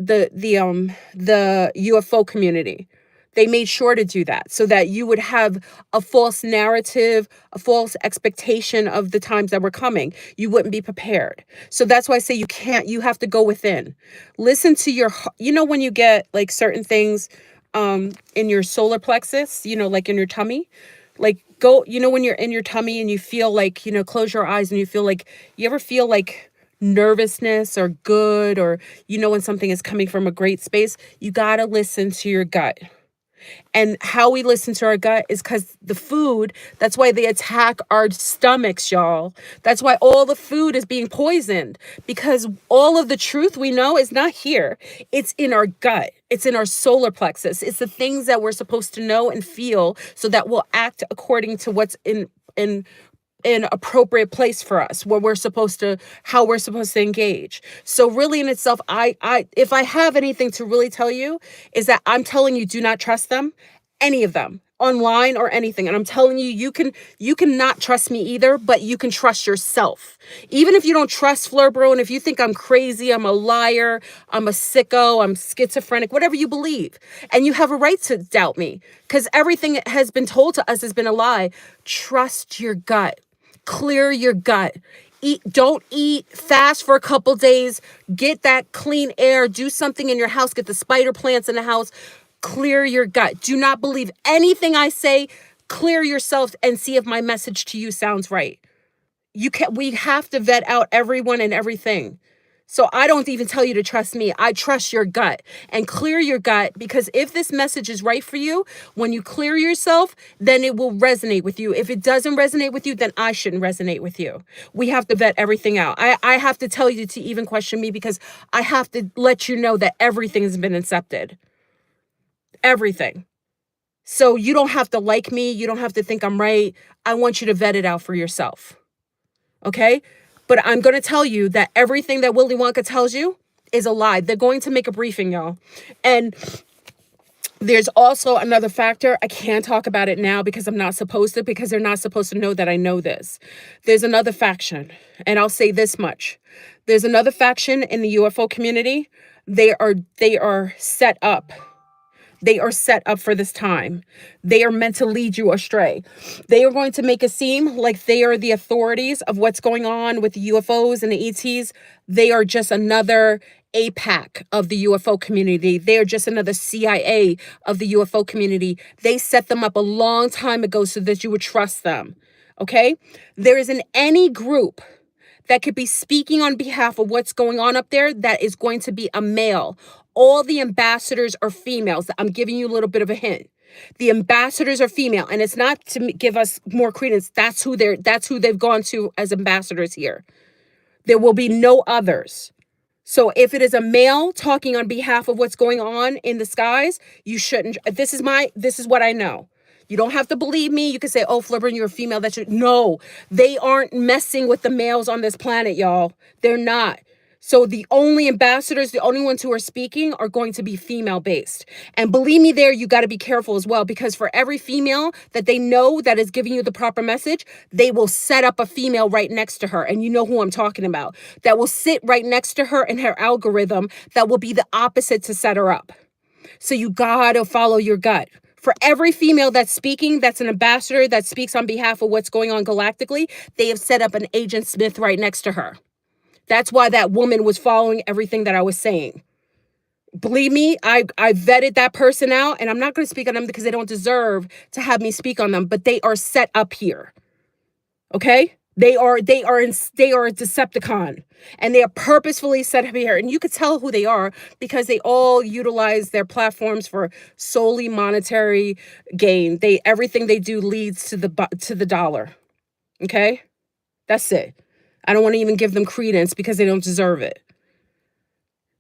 UFO community. They made sure to do that so that you would have a false narrative, a false expectation of the times that were coming. You wouldn't be prepared. So that's why I say you have to go within. Listen to your, when you get like certain things in your solar plexus, like in your tummy, like go, when you're in your tummy and you feel like, close your eyes and you feel like, you ever feel like nervousness or good, or, when something is coming from a great space, you got to listen to your gut. And how we listen to our gut is because the food, that's why they attack our stomachs, y'all. That's why all the food is being poisoned, because all of the truth we know is not here. It's in our gut. It's in our solar plexus. It's the things that we're supposed to know and feel so that we'll act according to what's in an appropriate place for us, where how we're supposed to engage. So really in itself, if I have anything to really tell you, is that I'm telling you, do not trust them, any of them, online or anything. And I'm telling you, you can not trust me either, but you can trust yourself. Even if you don't trust Fleur Bro, and if you think I'm crazy, I'm a liar, I'm a sicko, I'm schizophrenic, whatever you believe, and you have a right to doubt me, because everything that has been told to us has been a lie. Trust your gut. Clear your gut. Don't eat, fast for a couple days, get that clean air, do something in your house, get the spider plants in the house, clear your gut. Do not believe anything I say. Clear yourself and see if my message to you sounds right. We have to vet out everyone and everything. So I don't even tell you to trust me. I trust your gut, and clear your gut, because if this message is right for you, when you clear yourself, then it will resonate with you. If it doesn't resonate with you, then I shouldn't resonate with you. We have to vet everything out. I have to tell you to even question me, because I have to let you know that everything has been incepted. Everything. So you don't have to like me. You don't have to think I'm right. I want you to vet it out for yourself. Okay? But I'm going to tell you that everything that Willy Wonka tells you is a lie. They're going to make a briefing, y'all. And there's also another factor. I can't talk about it now because I'm not supposed to, because they're not supposed to know that I know this. There's another faction, and I'll say this much. There's another faction in the UFO community. They are set up. They are set up for this time. They are meant to lead you astray. They are going to make it seem like they are the authorities of what's going on with the UFOs and the ETs. They are just another APAC of the UFO community. They are just another CIA of the UFO community. They set them up a long time ago so that you would trust them. Okay? There isn't any group that could be speaking on behalf of what's going on up there that is going to be a male. All the ambassadors are females. I'm giving you a little bit of a hint. The ambassadors are female, and it's not to give us more credence. That's who they've gone to as ambassadors here. There will be no others. So if it is a male talking on behalf of what's going on in the skies, you shouldn't. This is what I know. You don't have to believe me. You can say, oh, Flipper, you're a female. No, they aren't messing with the males on this planet, y'all. They're not. So the only ambassadors, the only ones who are speaking are going to be female based. And believe me there, you got to be careful as well, because for every female that they know that is giving you the proper message, they will set up a female right next to her. And you know who I'm talking about. That will sit right next to her in her algorithm that will be the opposite to set her up. So you got to follow your gut. For every female that's speaking, that's an ambassador that speaks on behalf of what's going on galactically, they have set up an Agent Smith right next to her That's why that woman was following everything that I was saying. Believe me, I vetted that person out, and I'm not gonna speak on them because they don't deserve to have me speak on them, but they are set up here, okay? They are a Decepticon, and they are purposefully set up here, and you could tell who they are because they all utilize their platforms for solely monetary gain. Everything they do leads to to the dollar, okay? That's it. I don't wanna even give them credence because they don't deserve it.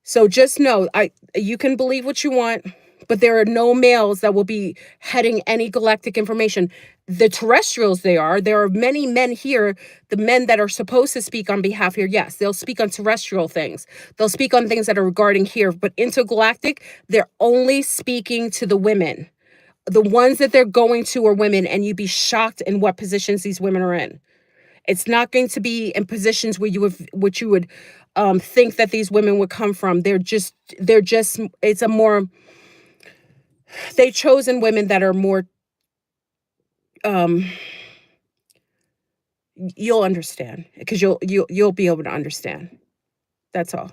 So just know, you can believe what you want, but there are no males that will be heading any galactic information. The terrestrials they are. There are many men here, the men that are supposed to speak on behalf here. Yes, they'll speak on terrestrial things. They'll speak on things that are regarding here, but intergalactic, they're only speaking to the women. The ones that they're going to are women, and you'd be shocked in what positions these women are in. It's not going to be in positions where you would think that these women would come from. They're just it's a more they chosen women that are more um you'll understand because you'll be able to understand. That's all.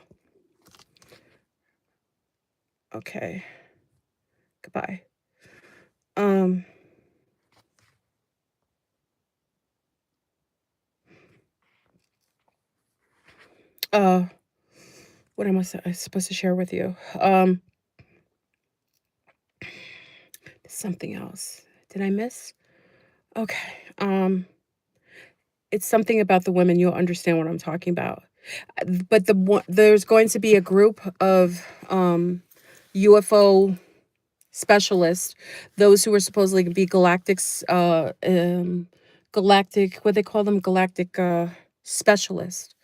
Okay. Goodbye. Um uh what am I supposed to share with you? Something else. Did I miss? Okay. It's something about the women. You'll understand what I'm talking about. But there's going to be a group of UFO specialists, those who are supposedly to be galactic, what they call them, galactic specialists.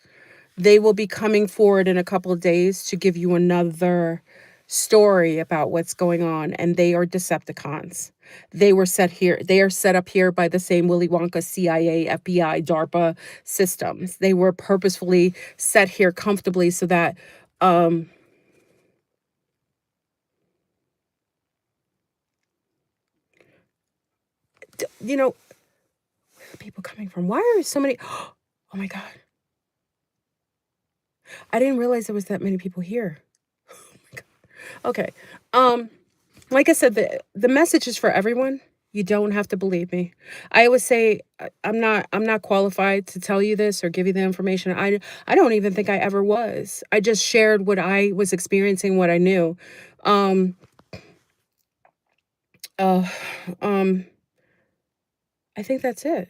They will be coming forward in a couple of days to give you another story about what's going on, and they are Decepticons. They are set up here by the same Willy Wonka, CIA, FBI, DARPA systems. They were purposefully set here comfortably so that um you know, where are people coming from? Why are so many oh my god. I didn't realize there was that many people here. Okay. Um like I said, the message is for everyone. You don't have to believe me. I always say I'm not qualified to tell you this or give you the information. I don't even think I ever was. I just shared what I was experiencing, what I knew. Um uh um I think that's it.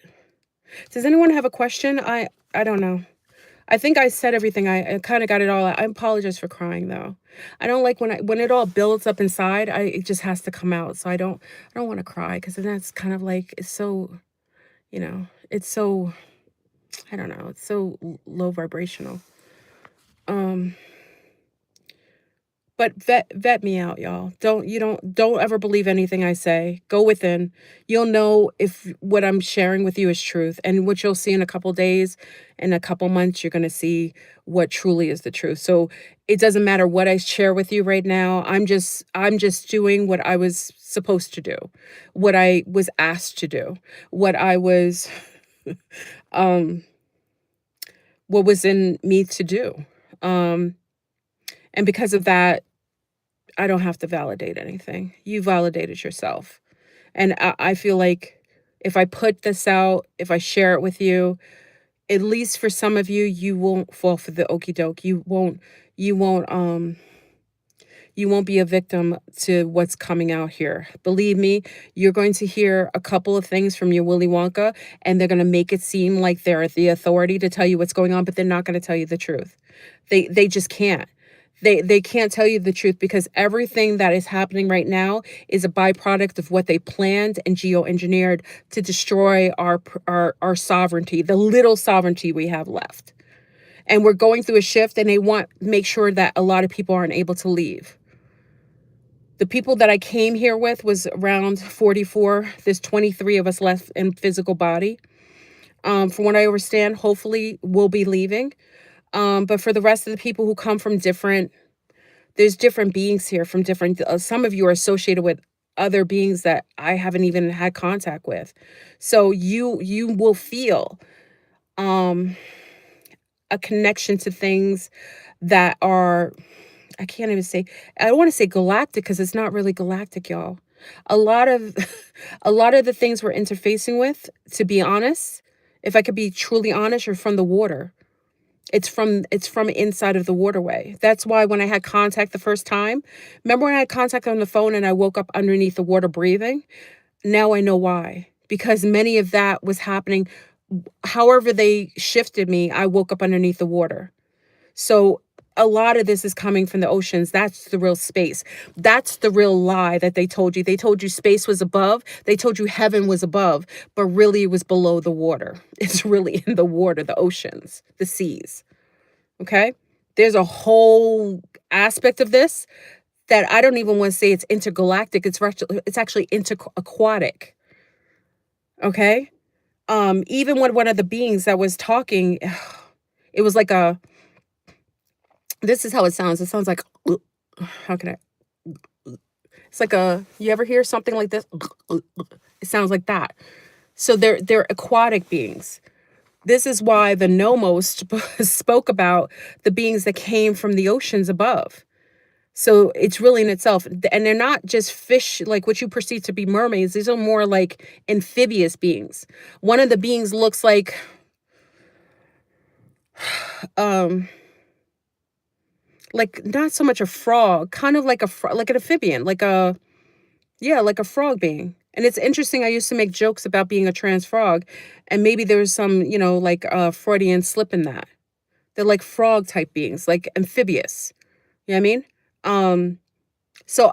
Does anyone have a question? I don't know. I think I said everything. I kind of got it all out. I apologize for crying though. I don't like when it all builds up inside. It just has to come out. So I don't want to cry because then that's kind of like it's so it's so I don't know. It's so low vibrational. Um, but vet me out, y'all. Don't ever believe anything I say. Go within. You'll know if what I'm sharing with you is truth. And what you'll see in a couple days, in a couple months, you're gonna see what truly is the truth. So it doesn't matter what I share with you right now. I'm just doing what I was supposed to do, what I was asked to do, what I was um what was in me to do. Um and because of that, I don't have to validate anything. You validated yourself. And I feel like if I put this out, if I share it with you, at least for some of you, you won't fall for the okey doke. You won't you won't be a victim to what's coming out here. Believe me, you're going to hear a couple of things from your Willy Wonka, and they're going to make it seem like they're the authority to tell you what's going on, but they're not going to tell you the truth. They just can't. They can't tell you the truth because everything that is happening right now is a byproduct of what they planned and geoengineered to destroy our sovereignty, the little sovereignty we have left. And we're going through a shift, and they want make sure that a lot of people aren't able to leave. The people that I came here with was around 44. There's 23 of us left in physical body. From what I understand, hopefully we'll be leaving. But for the rest of the people who come from there's different beings here from different, some of you are associated with other beings that I haven't even had contact with. So you will feel, um, a connection to things that are, I can't even say, I don't want to say galactic because it's not really galactic, y'all. A lot of a lot of the things we're interfacing with, to be honest, if I could be truly honest, are from the water. It's from inside of the waterway. That's why when I had contact the first time, remember when I had contact on the phone and I woke up underneath the water breathing? Now I know why. Because many of that was happening. However they shifted me, I woke up underneath the water. So a lot of this is coming from the oceans. That's the real space. That's the real lie that they told you. They told you space was above. They told you heaven was above, but really it was below the water. It's really in the water, the oceans, the seas. Okay? There's a whole aspect of this that I don't even want to say it's intergalactic. It's actually interaquatic. Okay? Even when one of the beings that was talking, it was like a, this is how it sounds. It sounds like, how can I? It's like a, you ever hear something like this? It sounds like that. So they're aquatic beings. This is why the Nomos spoke about the beings that came from the oceans above. So it's really in itself, and they're not just fish like what you perceive to be mermaids. These are more like amphibious beings. One of the beings looks um like not so much a frog, kind of like like an amphibian, like a, yeah, like a frog being. And it's interesting. I used to make jokes about being a trans frog, and maybe there was some, like Freudian slip in that. They're like frog type beings, like amphibious. You know what I mean? So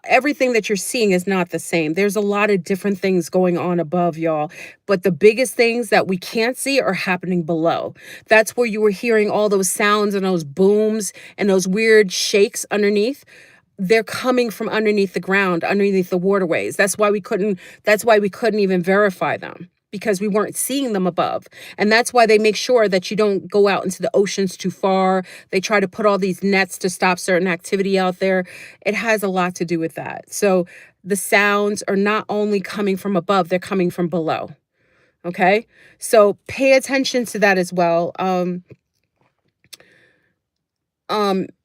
everything that you're seeing is not the same. There's a lot of different things going on above, y'all. But the biggest things that we can't see are happening below. That's where you were hearing all those sounds and those booms and those weird shakes underneath. They're coming from underneath the ground, underneath the waterways. That's why we couldn't even verify them, because we weren't seeing them above. And that's why they make sure that you don't go out into the oceans too far. They try to put all these nets to stop certain activity out there. It has a lot to do with that. So the sounds are not only coming from above, they're coming from below. Okay? So pay attention to that as well.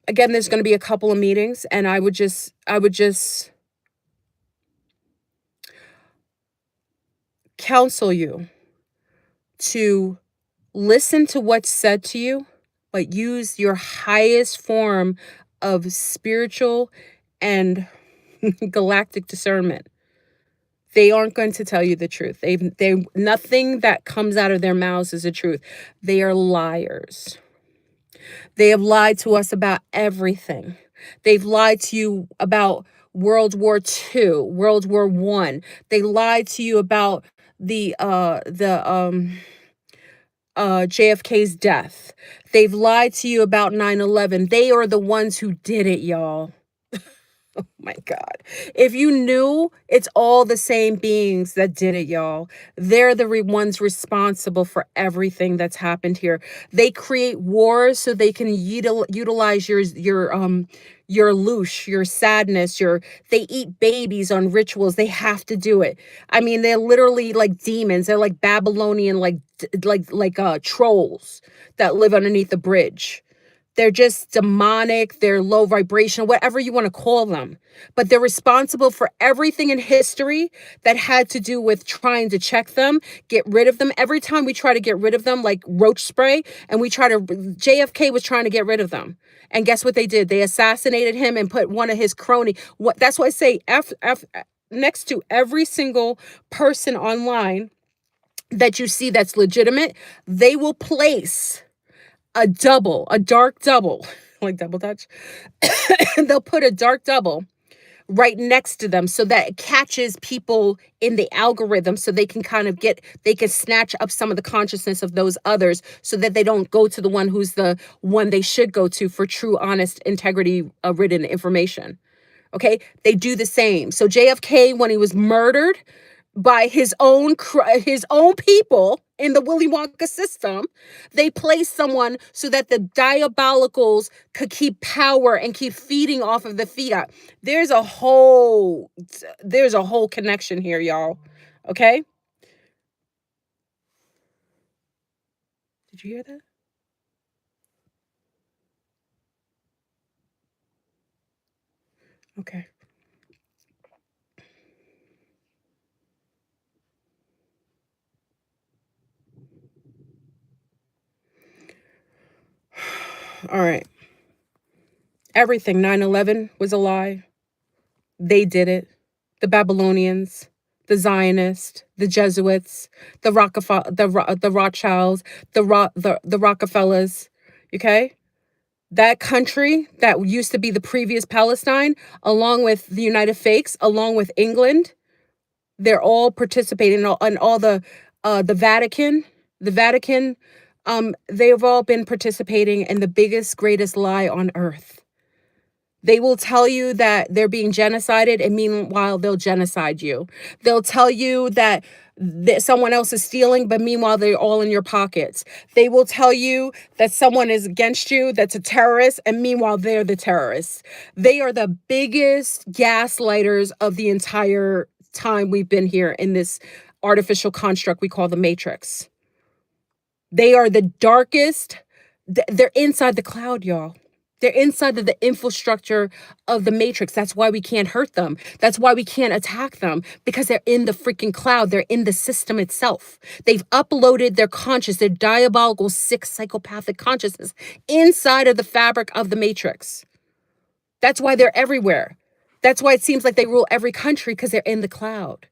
Again, there's going to be a couple of meetings, and I would just counsel you to listen to what's said to you, but use your highest form of spiritual and galactic discernment. They aren't going to tell you the truth. They nothing that comes out of their mouths is the truth. They are liars. They have lied to us about everything. They've lied to you about World War II, World War I. They lied to you about the JFK's death. They've lied to you about 9/11. They are the ones who did it, y'all. My God. If you knew, it's all the same beings that did it, y'all. They're the ones responsible for everything that's happened here. They create wars so they can utilize your loosh, your sadness, they eat babies on rituals. They have to do it. I mean, they're literally like demons. They're like Babylonian, trolls that live underneath the bridge. They're just demonic, they're low vibration, whatever you want to call them. But they're responsible for everything in history that had to do with trying to check them, get rid of them. Every time we try to get rid of them, like roach spray, and JFK was trying to get rid of them. And guess what they did? They assassinated him and put one of his crony. That's why I say next to every single person online that you see that's legitimate, they will place a dark double, like double dutch. They'll put a dark double right next to them so that it catches people in the algorithm, so they can they can snatch up some of the consciousness of those others, so that they don't go to the one who's the one they should go to for true, honest, integrity ridden information. Okay, they do the same. So JFK, when he was murdered by his own people in the Willy Wonka system, they placed someone so that the diabolicals could keep power and keep feeding off of the fiat. There's a whole connection here, y'all. Okay? Did you hear that? Okay. All right. Everything 9/11 was a lie. They did it. The Babylonians, the Zionists, the Jesuits, the Rothschilds, the Rockefellers. Okay? That country that used to be the previous Palestine, along with the United Fakes, along with England, they're all participating in all the Vatican, the Vatican, they've all been participating in the biggest, greatest lie on earth. They will tell you that they're being genocided, and meanwhile, they'll genocide you. They'll tell you that someone else is stealing, but meanwhile, they're all in your pockets. They will tell you that someone is against you, that's a terrorist, and meanwhile, they're the terrorists. They are the biggest gaslighters of the entire time we've been here in this artificial construct we call the Matrix. They are the darkest. They're inside the cloud, y'all. They're inside of the infrastructure of the Matrix. That's why we can't hurt them. That's why we can't attack them, because they're in the freaking cloud. They're in the system itself. They've uploaded their conscious, their diabolical, sick, psychopathic consciousness inside of the fabric of the Matrix. That's why they're everywhere. That's why it seems like they rule every country, because they're in the cloud.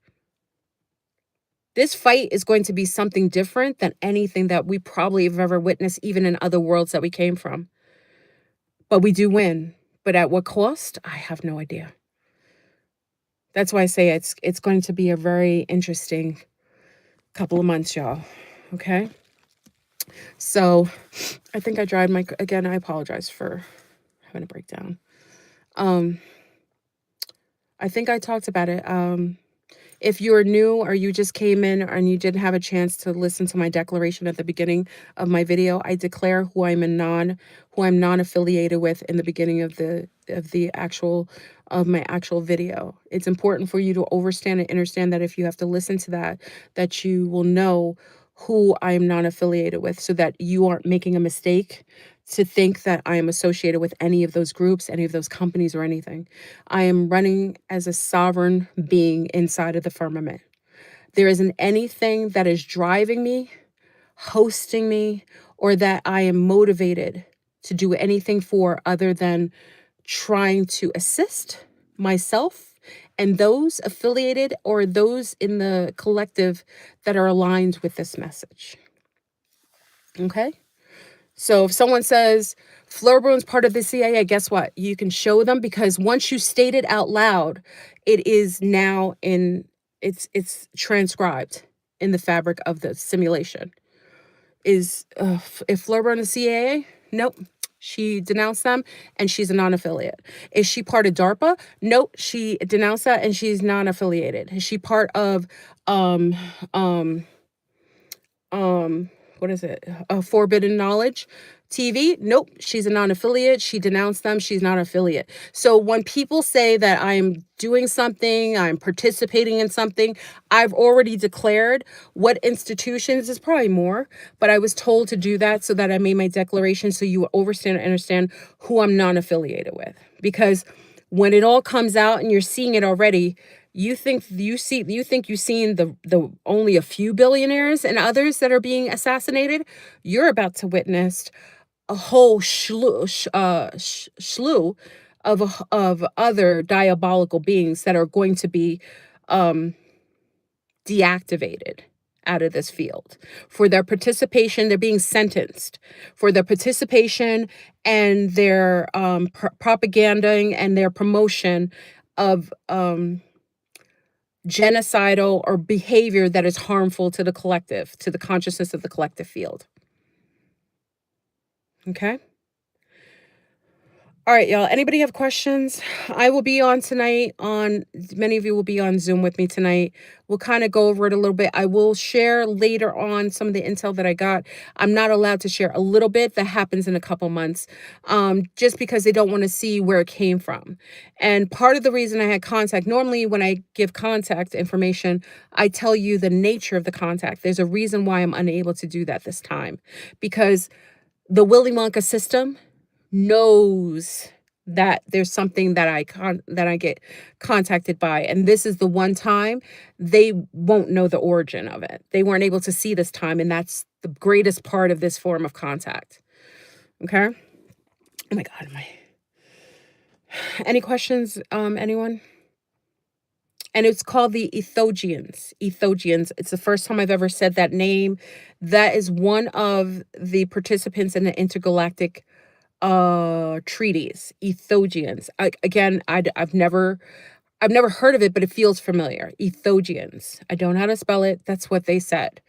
This fight is going to be something different than anything that we probably have ever witnessed, even in other worlds that we came from. But we do win. But at what cost? I have no idea. That's why I say it's going to be a very interesting couple of months, y'all. Okay? So I think I dried my again, I apologize for having a breakdown. I think I talked about it. If you're new or you just came in and you didn't have a chance to listen to my declaration at the beginning of my video, I declare who I'm non-affiliated with in the beginning of my actual video. It's important for you to understand and understand that if you have to listen to that you will know who I am non-affiliated with, so that you aren't making a mistake to think that I am associated with any of those groups, any of those companies, or anything. I am running as a sovereign being inside of the firmament. There isn't anything that is driving me, hosting me, or that I am motivated to do anything for other than trying to assist myself and those affiliated or those in the collective that are aligned with this message. Okay? So if someone says Fleur Bruin's part of the CIA, guess what? You can show them, because once you state it out loud, it is now it's transcribed in the fabric of the simulation. If Fleur Bruin is CIA? Nope. She denounced them and she's a non-affiliate. Is she part of DARPA? Nope. She denounced that and she's non-affiliated. Is she part of what is it? Forbidden Knowledge TV? Nope. She's a non-affiliate. She denounced them. She's not affiliate. So when people say that I'm doing something, I'm participating in something, I've already declared what institutions, is probably more, but I was told to do that so that I made my declaration so you understand who I'm non-affiliated with. Because when it all comes out and you're seeing it already, you think you've seen the only a few billionaires and others that are being assassinated. You're about to witness a whole slew of other diabolical beings that are going to be deactivated out of this field for their participation. They're being sentenced for their participation and their propaganda and their promotion of genocidal or behavior that is harmful to the collective, to the consciousness of the collective field. Okay? All right, y'all. Anybody have questions? I will be on tonight many of you will be on Zoom with me tonight. We'll kind of go over it a little bit. I will share later on some of the intel that I got. I'm not allowed to share a little bit. That happens in a couple months, just because they don't want to see where it came from. And part of the reason I had contact, normally when I give contact information, I tell you the nature of the contact. There's a reason why I'm unable to do that this time, because the Willy Wonka system knows that there's something that I get contacted by, and this is the one time they won't know the origin of it. They weren't able to see this time, and that's the greatest part of this form of contact. Okay? Oh my god, my any questions, anyone? And it's called the Ethiopians. Ethiopians. It's the first time I've ever said that name. That is one of the participants in the intergalactic treaties. Ethiopians. Again, I've never heard of it, but it feels familiar. Ethiopians. I don't know how to spell it. That's what they said.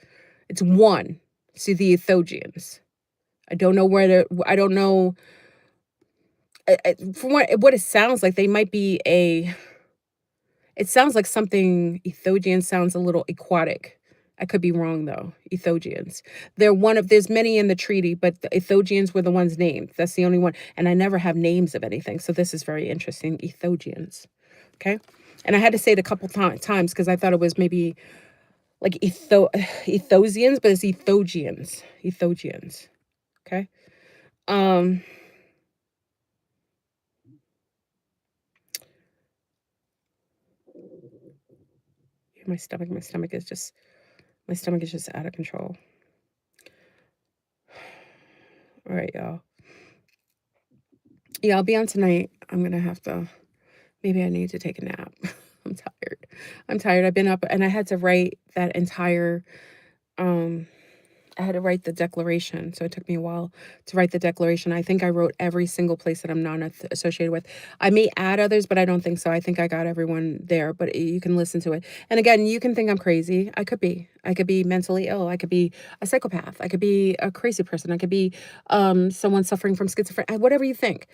It's one. See the Ethiopians. I don't know where to. I don't know. From what it sounds like, they might be a. It sounds like something. Ethiopian sounds a little aquatic. I could be wrong though. Ethiopians. They're one of. There's many in the treaty, but the Ethiopians were the ones named. That's the only one. And I never have names of anything, so this is very interesting. Ethiopians. Okay. And I had to say it a couple times because I thought it was maybe like Ethosians, but it's Ethiopians. Ethiopians. Okay. Um, my stomach, my stomach is just out of control. All right, y'all. Yeah, I'll be on tonight. I'm gonna have to. Maybe I need to take a nap. I'm tired. I'm tired. I've been up and I had to write that entire um I had to write the declaration. So it took me a while to write the declaration. I think I wrote every single place that I'm not associated with. I may add others, but I don't think so. I think I got everyone there, but you can listen to it. And again, you can think I'm crazy. I could be. I could be mentally ill. I could be a psychopath. I could be a crazy person. I could be someone suffering from schizophrenia. Whatever you think.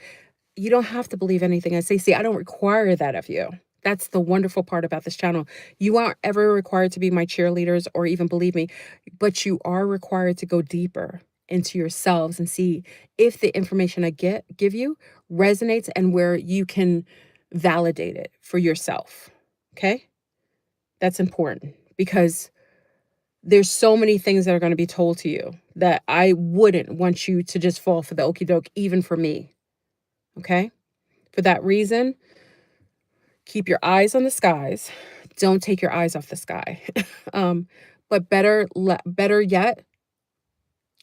You don't have to believe anything I say. See, I don't require that of you. That's the wonderful part about this channel. You aren't ever required to be my cheerleaders or even believe me, but you are required to go deeper into yourselves and see if the information I give you resonates and where you can validate it for yourself. Okay? That's important because there's so many things that are going to be told to you that I wouldn't want you to just fall for the okie doke, even for me. Okay? For that reason, keep your eyes on the skies. Don't take your eyes off the sky. But better yet,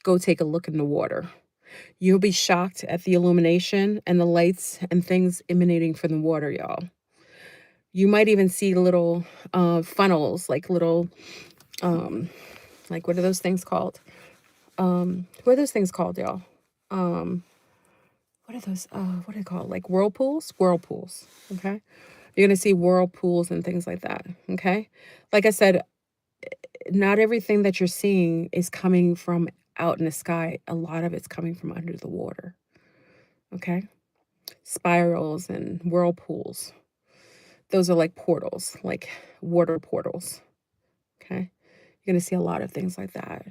go take a look in the water. You'll be shocked at the illumination and the lights and things emanating from the water, y'all. You might even see little funnels, like little, like what are those things called? What are those things called, y'all? What are those? What are they called? Like whirlpools? Whirlpools. Okay. You're going to see whirlpools and things like that. Okay. Like I said, not everything that you're seeing is coming from out in the sky. A lot of it's coming from under the water. Okay. Spirals and whirlpools. Those are like portals, like water portals. Okay. You're going to see a lot of things like that.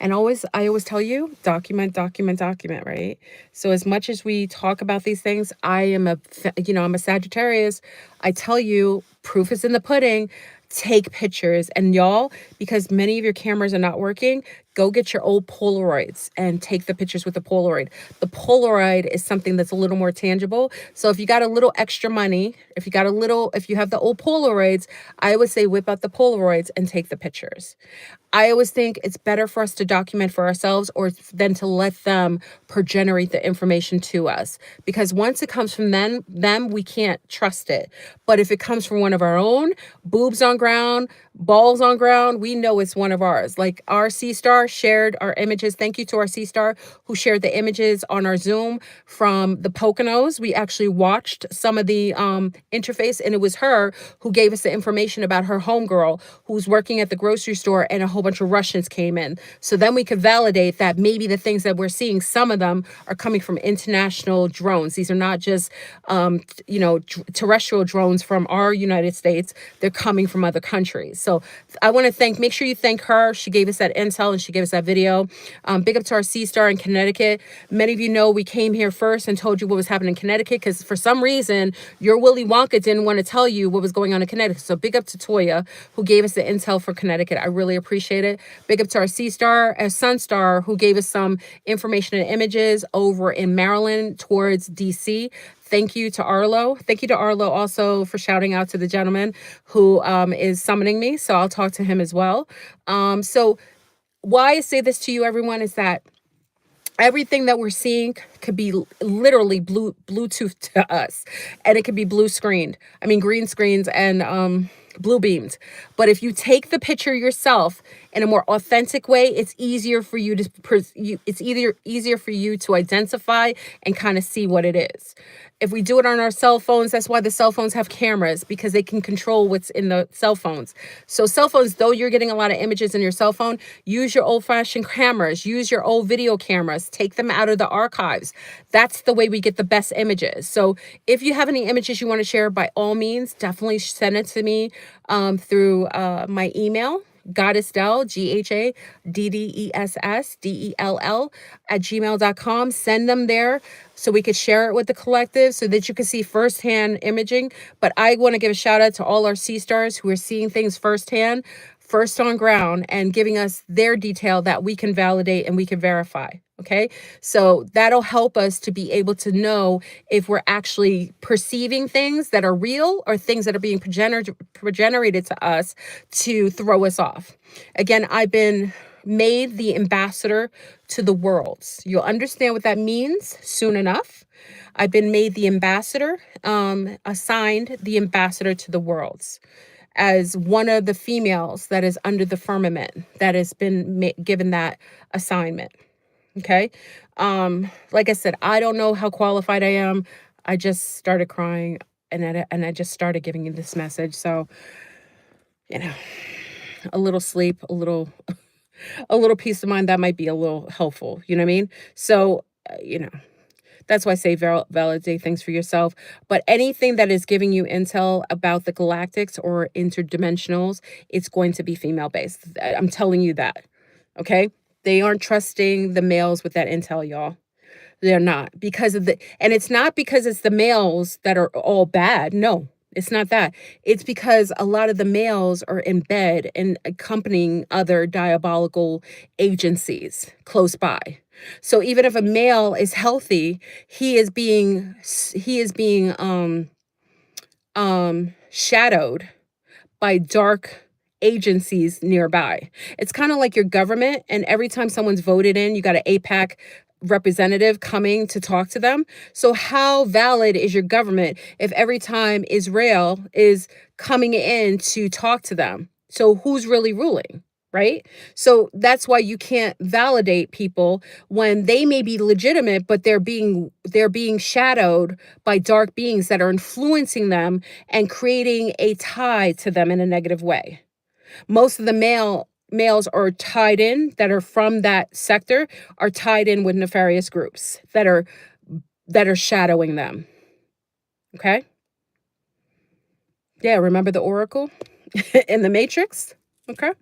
And I always tell you, document, right? So as much as we talk about these things, I'm a Sagittarius. I tell you, proof is in the pudding. Take pictures. And y'all, because many of your cameras are not working, go get your old Polaroids and take the pictures with the Polaroid. The Polaroid is something that's a little more tangible. So if you got a little extra money, if you have the old Polaroids, I would say whip out the Polaroids and take the pictures. I always think it's better for us to document for ourselves or than to let them generate the information to us. Because once it comes from them, we can't trust it. But if it comes from one of our own, boobs on ground, balls on ground, we know it's one of ours. Like our C-Star shared our images. Thank you to our C-Star who shared the images on our Zoom from the Poconos. We actually watched some of the interface, and it was her who gave us the information about her homegirl who's working at the grocery store, and a whole bunch of Russians came in. So then we could validate that maybe the things that we're seeing, some of them are coming from international drones. These are not just, terrestrial drones from our United States. They're coming from other countries. So I want to make sure you thank her. She gave us that intel and she gave gave us that video. Big up to our Sea Star in Connecticut. Many of you know we came here first and told you what was happening in Connecticut because for some reason your Willy Wonka didn't want to tell you what was going on in Connecticut. So big up to Toya who gave us the intel for Connecticut. I really appreciate it. Big up to our Sea Star, Sunstar, who gave us some information and images over in Maryland towards DC. Thank you to Arlo. Thank you to Arlo also for shouting out to the gentleman who is summoning me. So I'll talk to him as well. So why I say this to you, everyone, is that everything that we're seeing could be literally Bluetooth to us, and it could be blue screened. I mean, green screens and blue beamed. But if you take the picture yourself in a more authentic way, it's easier for you to it's easier for you to identify and kind of see what it is. If we do it on our cell phones, that's why the cell phones have cameras, because they can control what's in the cell phones. So cell phones, though you're getting a lot of images in your cell phone, use your old-fashioned cameras, use your old video cameras, take them out of the archives. That's the way we get the best images. So if you have any images you want to share, by all means, definitely send it to me through my email, GoddessDell, GHADDESSDELL @gmail.com. Send them there so we could share it with the collective so that you can see firsthand imaging. But I want to give a shout out to all our Sea Stars who are seeing things firsthand, first on ground, and giving us their detail that we can validate and we can verify. Okay, so that'll help us to be able to know if we're actually perceiving things that are real or things that are being generated to us to throw us off. Again, I've been made the ambassador to the worlds. You'll understand what that means soon enough. I've been made the ambassador, assigned the ambassador to the worlds as one of the females that is under the firmament that has been given that assignment. Okay. Like I said, I don't know how qualified I am. I just started crying and I just started giving you this message. So, you know, a little sleep, a little peace of mind, that might be a little helpful. You know what I mean? So, that's why I say validate things for yourself. But anything that is giving you intel about the galactics or interdimensionals, it's going to be female based. I'm telling you that. Okay. They aren't trusting the males with that intel, y'all. They're not, because of and it's not because it's the males that are all bad. No, it's not that. It's because a lot of the males are in bed and accompanying other diabolical agencies close by. So even if a male is healthy, he is being shadowed by dark agencies nearby. It's kind of like your government, and every time someone's voted in, you got an APAC representative coming to talk to them. So how valid is your government if every time Israel is coming in to talk to them? So who's really ruling? Right? So that's why you can't validate people when they may be legitimate, but they're being shadowed by dark beings that are influencing them and creating a tie to them in a negative way. Most of the males are tied in, that are from that sector, are tied in with nefarious groups that are shadowing them. Okay? Yeah, remember the Oracle in the Matrix? Okay?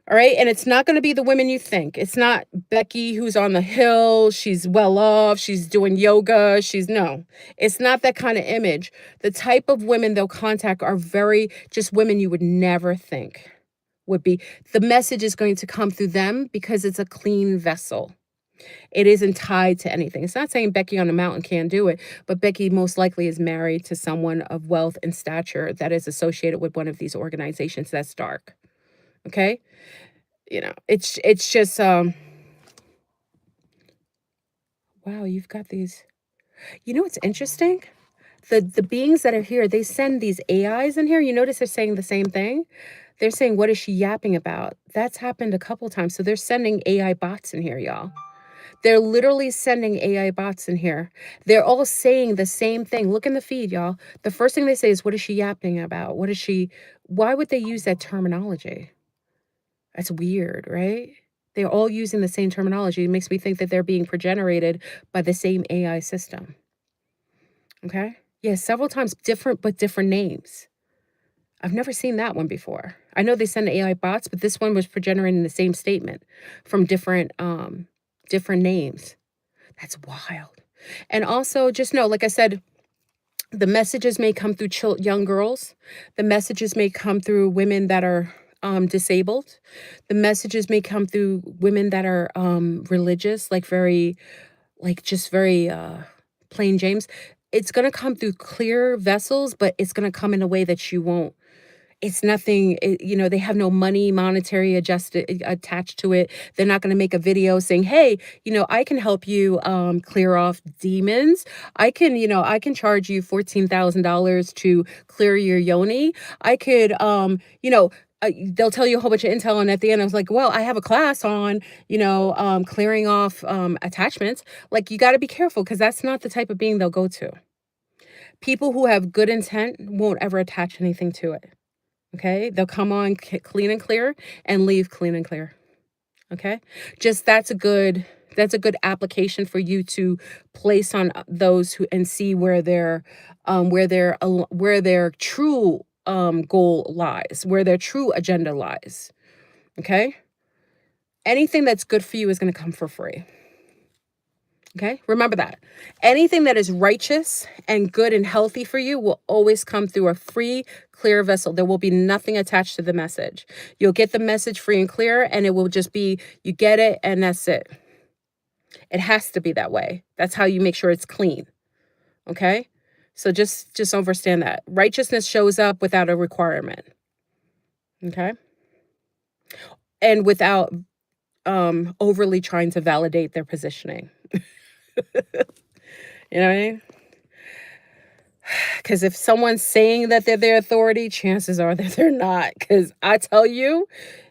All right. And it's not going to be the women you think. It's not Becky who's on the hill. She's well off. She's doing yoga. No, it's not that kind of image. The type of women they'll contact are very just women you would never think would be. The message is going to come through them because it's a clean vessel. It isn't tied to anything. It's not saying Becky on the mountain can't do it, but Becky most likely is married to someone of wealth and stature that is associated with one of these organizations that's dark. Okay? It's just wow, you've got these. It's interesting? The beings that are here, they send these AIs in here. You notice they're saying the same thing. They're saying, what is she yapping about? That's happened a couple times. So they're sending AI bots in here, y'all. They're literally sending AI bots in here. They're all saying the same thing. Look in the feed, y'all. The first thing they say is, what is she yapping about? Why would they use that terminology? That's weird, right? They're all using the same terminology. It makes me think that they're being generated by the same AI system. Okay? Yeah, several times different, but different names. I've never seen that one before. I know they send AI bots, but this one was for generating the same statement from different names. That's wild. And also, just know, like I said, the messages may come through young girls. The messages may come through women that are disabled. The messages may come through women that are religious, like very, like just very plain James. It's gonna come through clear vessels, but it's gonna come in a way that you won't. It's nothing, they have no money monetary attached to it. They're not gonna make a video saying, "Hey, I can help you, clear off demons. I can charge you $14,000 to clear your yoni. I could, they'll tell you a whole bunch of intel, and at the end, I was like, "Well, I have a class on, clearing off, attachments." Like, you gotta be careful because that's not the type of being they'll go to. People who have good intent won't ever attach anything to it. Okay? They'll come on clean and clear and leave clean and clear. Okay? Just that's a good application for you to place on those who and see where their true goal lies, where their true agenda lies. Okay? Anything that's good for you is going to come for free. Okay? Remember that. Anything that is righteous and good and healthy for you will always come through a free, clear vessel. There will be nothing attached to the message. You'll get the message free and clear, and it will just be you get it, and that's it. It has to be that way. That's how you make sure it's clean. Okay? So just understand that. Righteousness shows up without a requirement. Okay? And without overly trying to validate their positioning. You know what I mean? Because if someone's saying that they're their authority, chances are that they're not. Because I tell you,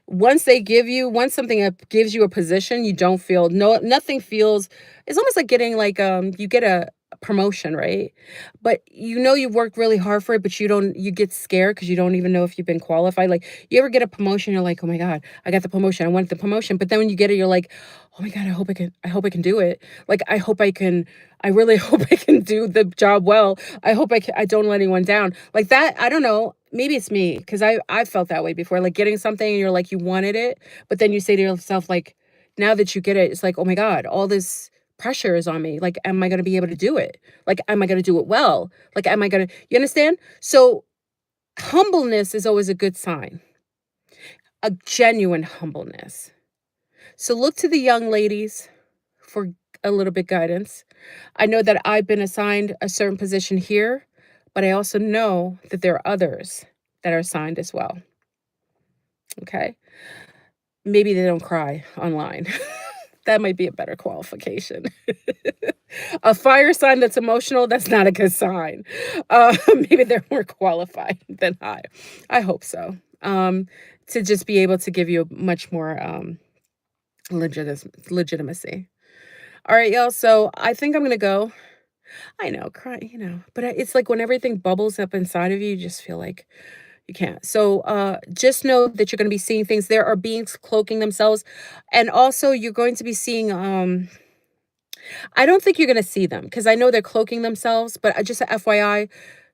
once something gives you a position, you don't feel nothing feels. It's almost like getting like you get a promotion, right? But you've worked really hard for it, but you get scared because you don't even know if you've been qualified. Like you ever get a promotion, you're like, oh my God, I got the promotion. I wanted the promotion. But then when you get it, you're like, oh my God, I hope I can do it. Like I really hope I can do the job well. I hope I don't let anyone down. Like that, I don't know. Maybe it's me because I felt that way before. Like getting something and you're like you wanted it, but then you say to yourself like, now that you get it, it's like, oh my God, all this pressure is on me. Like, am I going to be able to do it? Like, am I going to do it well? Like, am I going to? You understand? So humbleness is always a good sign. A genuine humbleness. So look to the young ladies for a little bit guidance. I know that I've been assigned a certain position here, but I also know that there are others that are assigned as well. Okay? Maybe they don't cry online. That might be a better qualification. A fire sign that's emotional, that's not a good sign. Maybe they're more qualified than I. I hope so. To just be able to give you much more legitimacy. All right, y'all. So I think I'm gonna go. I know, cry, but it's like when everything bubbles up inside of you, you just feel like you can't. So just know that you're going to be seeing things. There are beings cloaking themselves, and also you're going to be seeing. I don't think you're going to see them because I know they're cloaking themselves. But just a FYI,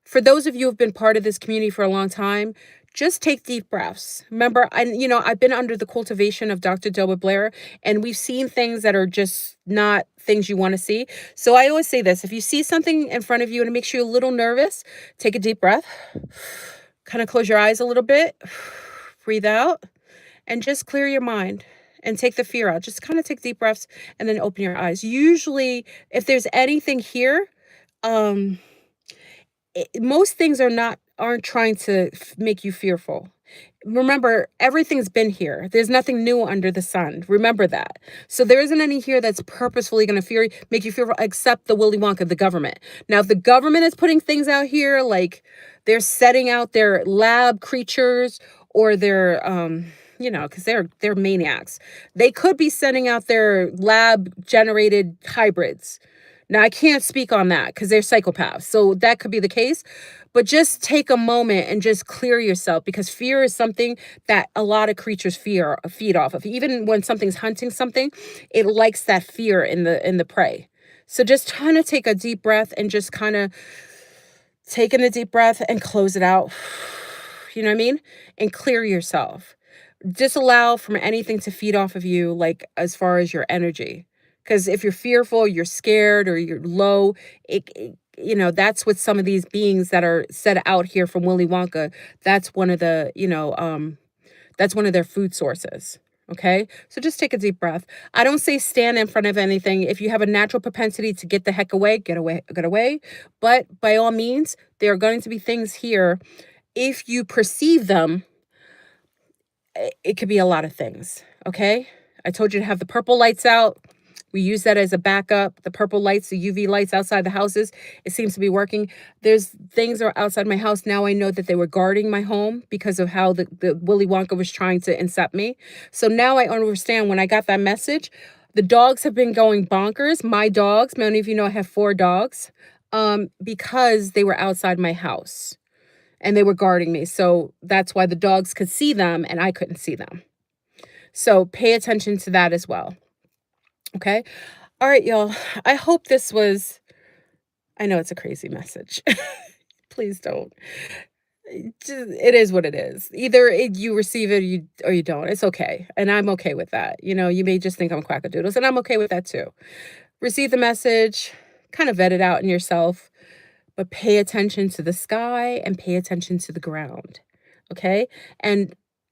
for those of you who've been part of this community for a long time, just take deep breaths. Remember, I've been under the cultivation of Dr. Delbert Blair, and we've seen things that are just not things you want to see. So I always say this: if you see something in front of you and it makes you a little nervous, take a deep breath, kind of close your eyes a little bit, breathe out, and just clear your mind and take the fear out. Just kind of take deep breaths and then open your eyes. Usually, if there's anything here, um, most things aren't trying to make you fearful. Remember, everything's been here. There's nothing new under the sun. Remember that. So there isn't any here that's purposefully going to make you fearful, except the Willy Wonka, the government. Now, if the government is putting things out here, like they're setting out their lab creatures or their, because they're maniacs. They could be sending out their lab generated hybrids. Now, I can't speak on that because they're psychopaths. So that could be the case. But just take a moment and just clear yourself because fear is something that a lot of creatures feed off of. Even when something's hunting something, it likes that fear in the prey. So just kind of take a deep breath and just kind of take in a deep breath and close it out. you know what I mean? And clear yourself. Disallow from anything to feed off of you, like as far as your energy. Because if you're fearful, you're scared, or you're low, that's what some of these beings that are set out here from Willy Wonka, that's one of the, that's one of their food sources. Okay. So just take a deep breath. I don't say stand in front of anything. If you have a natural propensity to get the heck away, get away, get away. But by all means, there are going to be things here. If you perceive them, it could be a lot of things. Okay. I told you to have the purple lights out. We use that as a backup. The purple lights, the UV lights outside the houses, it seems to be working. There's things are outside my house. Now I know that they were guarding my home because of how the Willy Wonka was trying to incept me. So now I understand when I got that message, the dogs have been going bonkers. My dogs, many of you know I have 4 dogs, because they were outside my house and they were guarding me. So that's why the dogs could see them and I couldn't see them. So pay attention to that as well. Okay. All right, y'all. I hope this was, I know it's a crazy message. Please don't. It is what it is. Either you receive it or you don't. It's okay. And I'm okay with that. You may just think I'm quackadoodles, and I'm okay with that too. Receive the message, kind of vet it out in yourself, but pay attention to the sky and pay attention to the ground. Okay?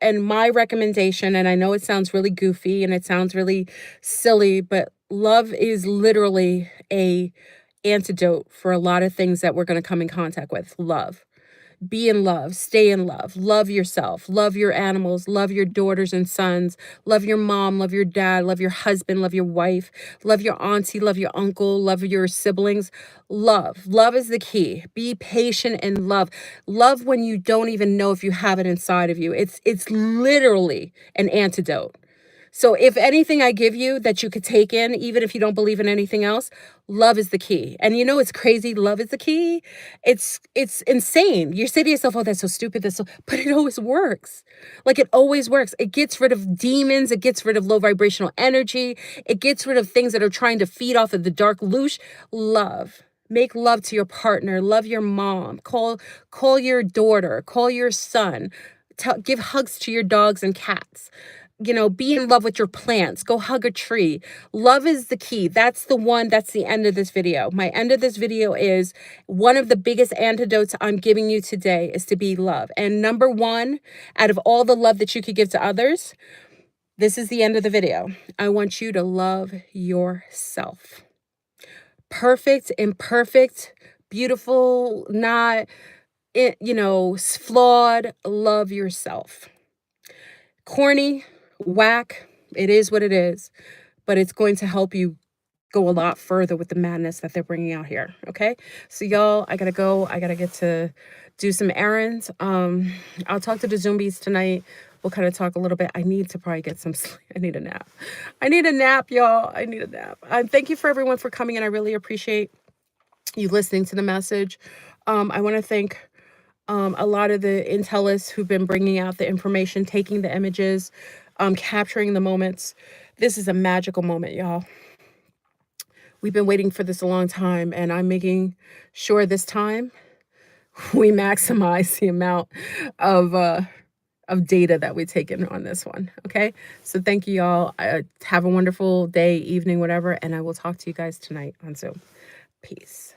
And my recommendation, and I know it sounds really goofy and it sounds really silly, but love is literally a antidote for a lot of things that we're going to come in contact with. Love. Be in love, stay in love yourself, love your animals, love your daughters and sons, love your mom, love your dad, love your husband, love your wife, love your auntie, love your uncle, love your siblings. Love is the key. Be patient and love when you don't even know if you have it inside of you. It's literally an antidote. So if anything I give you that you could take in, even if you don't believe in anything else, love is the key. And it's crazy. Love is the key. It's insane. You say to yourself, oh, that's so stupid. But it always works. Like it always works. It gets rid of demons. It gets rid of low vibrational energy. It gets rid of things that are trying to feed off of the dark loosh. Love. Make love to your partner. Love your mom. Call your daughter. Call your son. Give hugs to your dogs and cats. Be in love with your plants. Go hug a tree. Love is the key. That's the end of this video. My end of this video is one of the biggest antidotes I'm giving you today is to be love. And number 1, out of all the love that you could give to others, this is the end of the video. I want you to love yourself. Perfect, imperfect, beautiful, not, flawed. Love yourself. Corny, whack, it is what it is, but it's going to help you go a lot further with the madness that they're bringing out here. Okay, so y'all, I gotta go. I gotta get to do some errands. I'll talk to the zombies tonight. We'll kind of talk a little bit. I need to probably get some sleep. I need a nap. Y'all. I need a nap. Thank you for everyone for coming in. I really appreciate you listening to the message. I want to thank a lot of the intellists who've been bringing out the information, taking the images, capturing the moments. This is a magical moment, y'all. We've been waiting for this a long time, and I'm making sure this time we maximize the amount of data that we take in on this one. Okay, so thank you, y'all. Have a wonderful day, evening, whatever, and I will talk to you guys tonight on Zoom. Peace.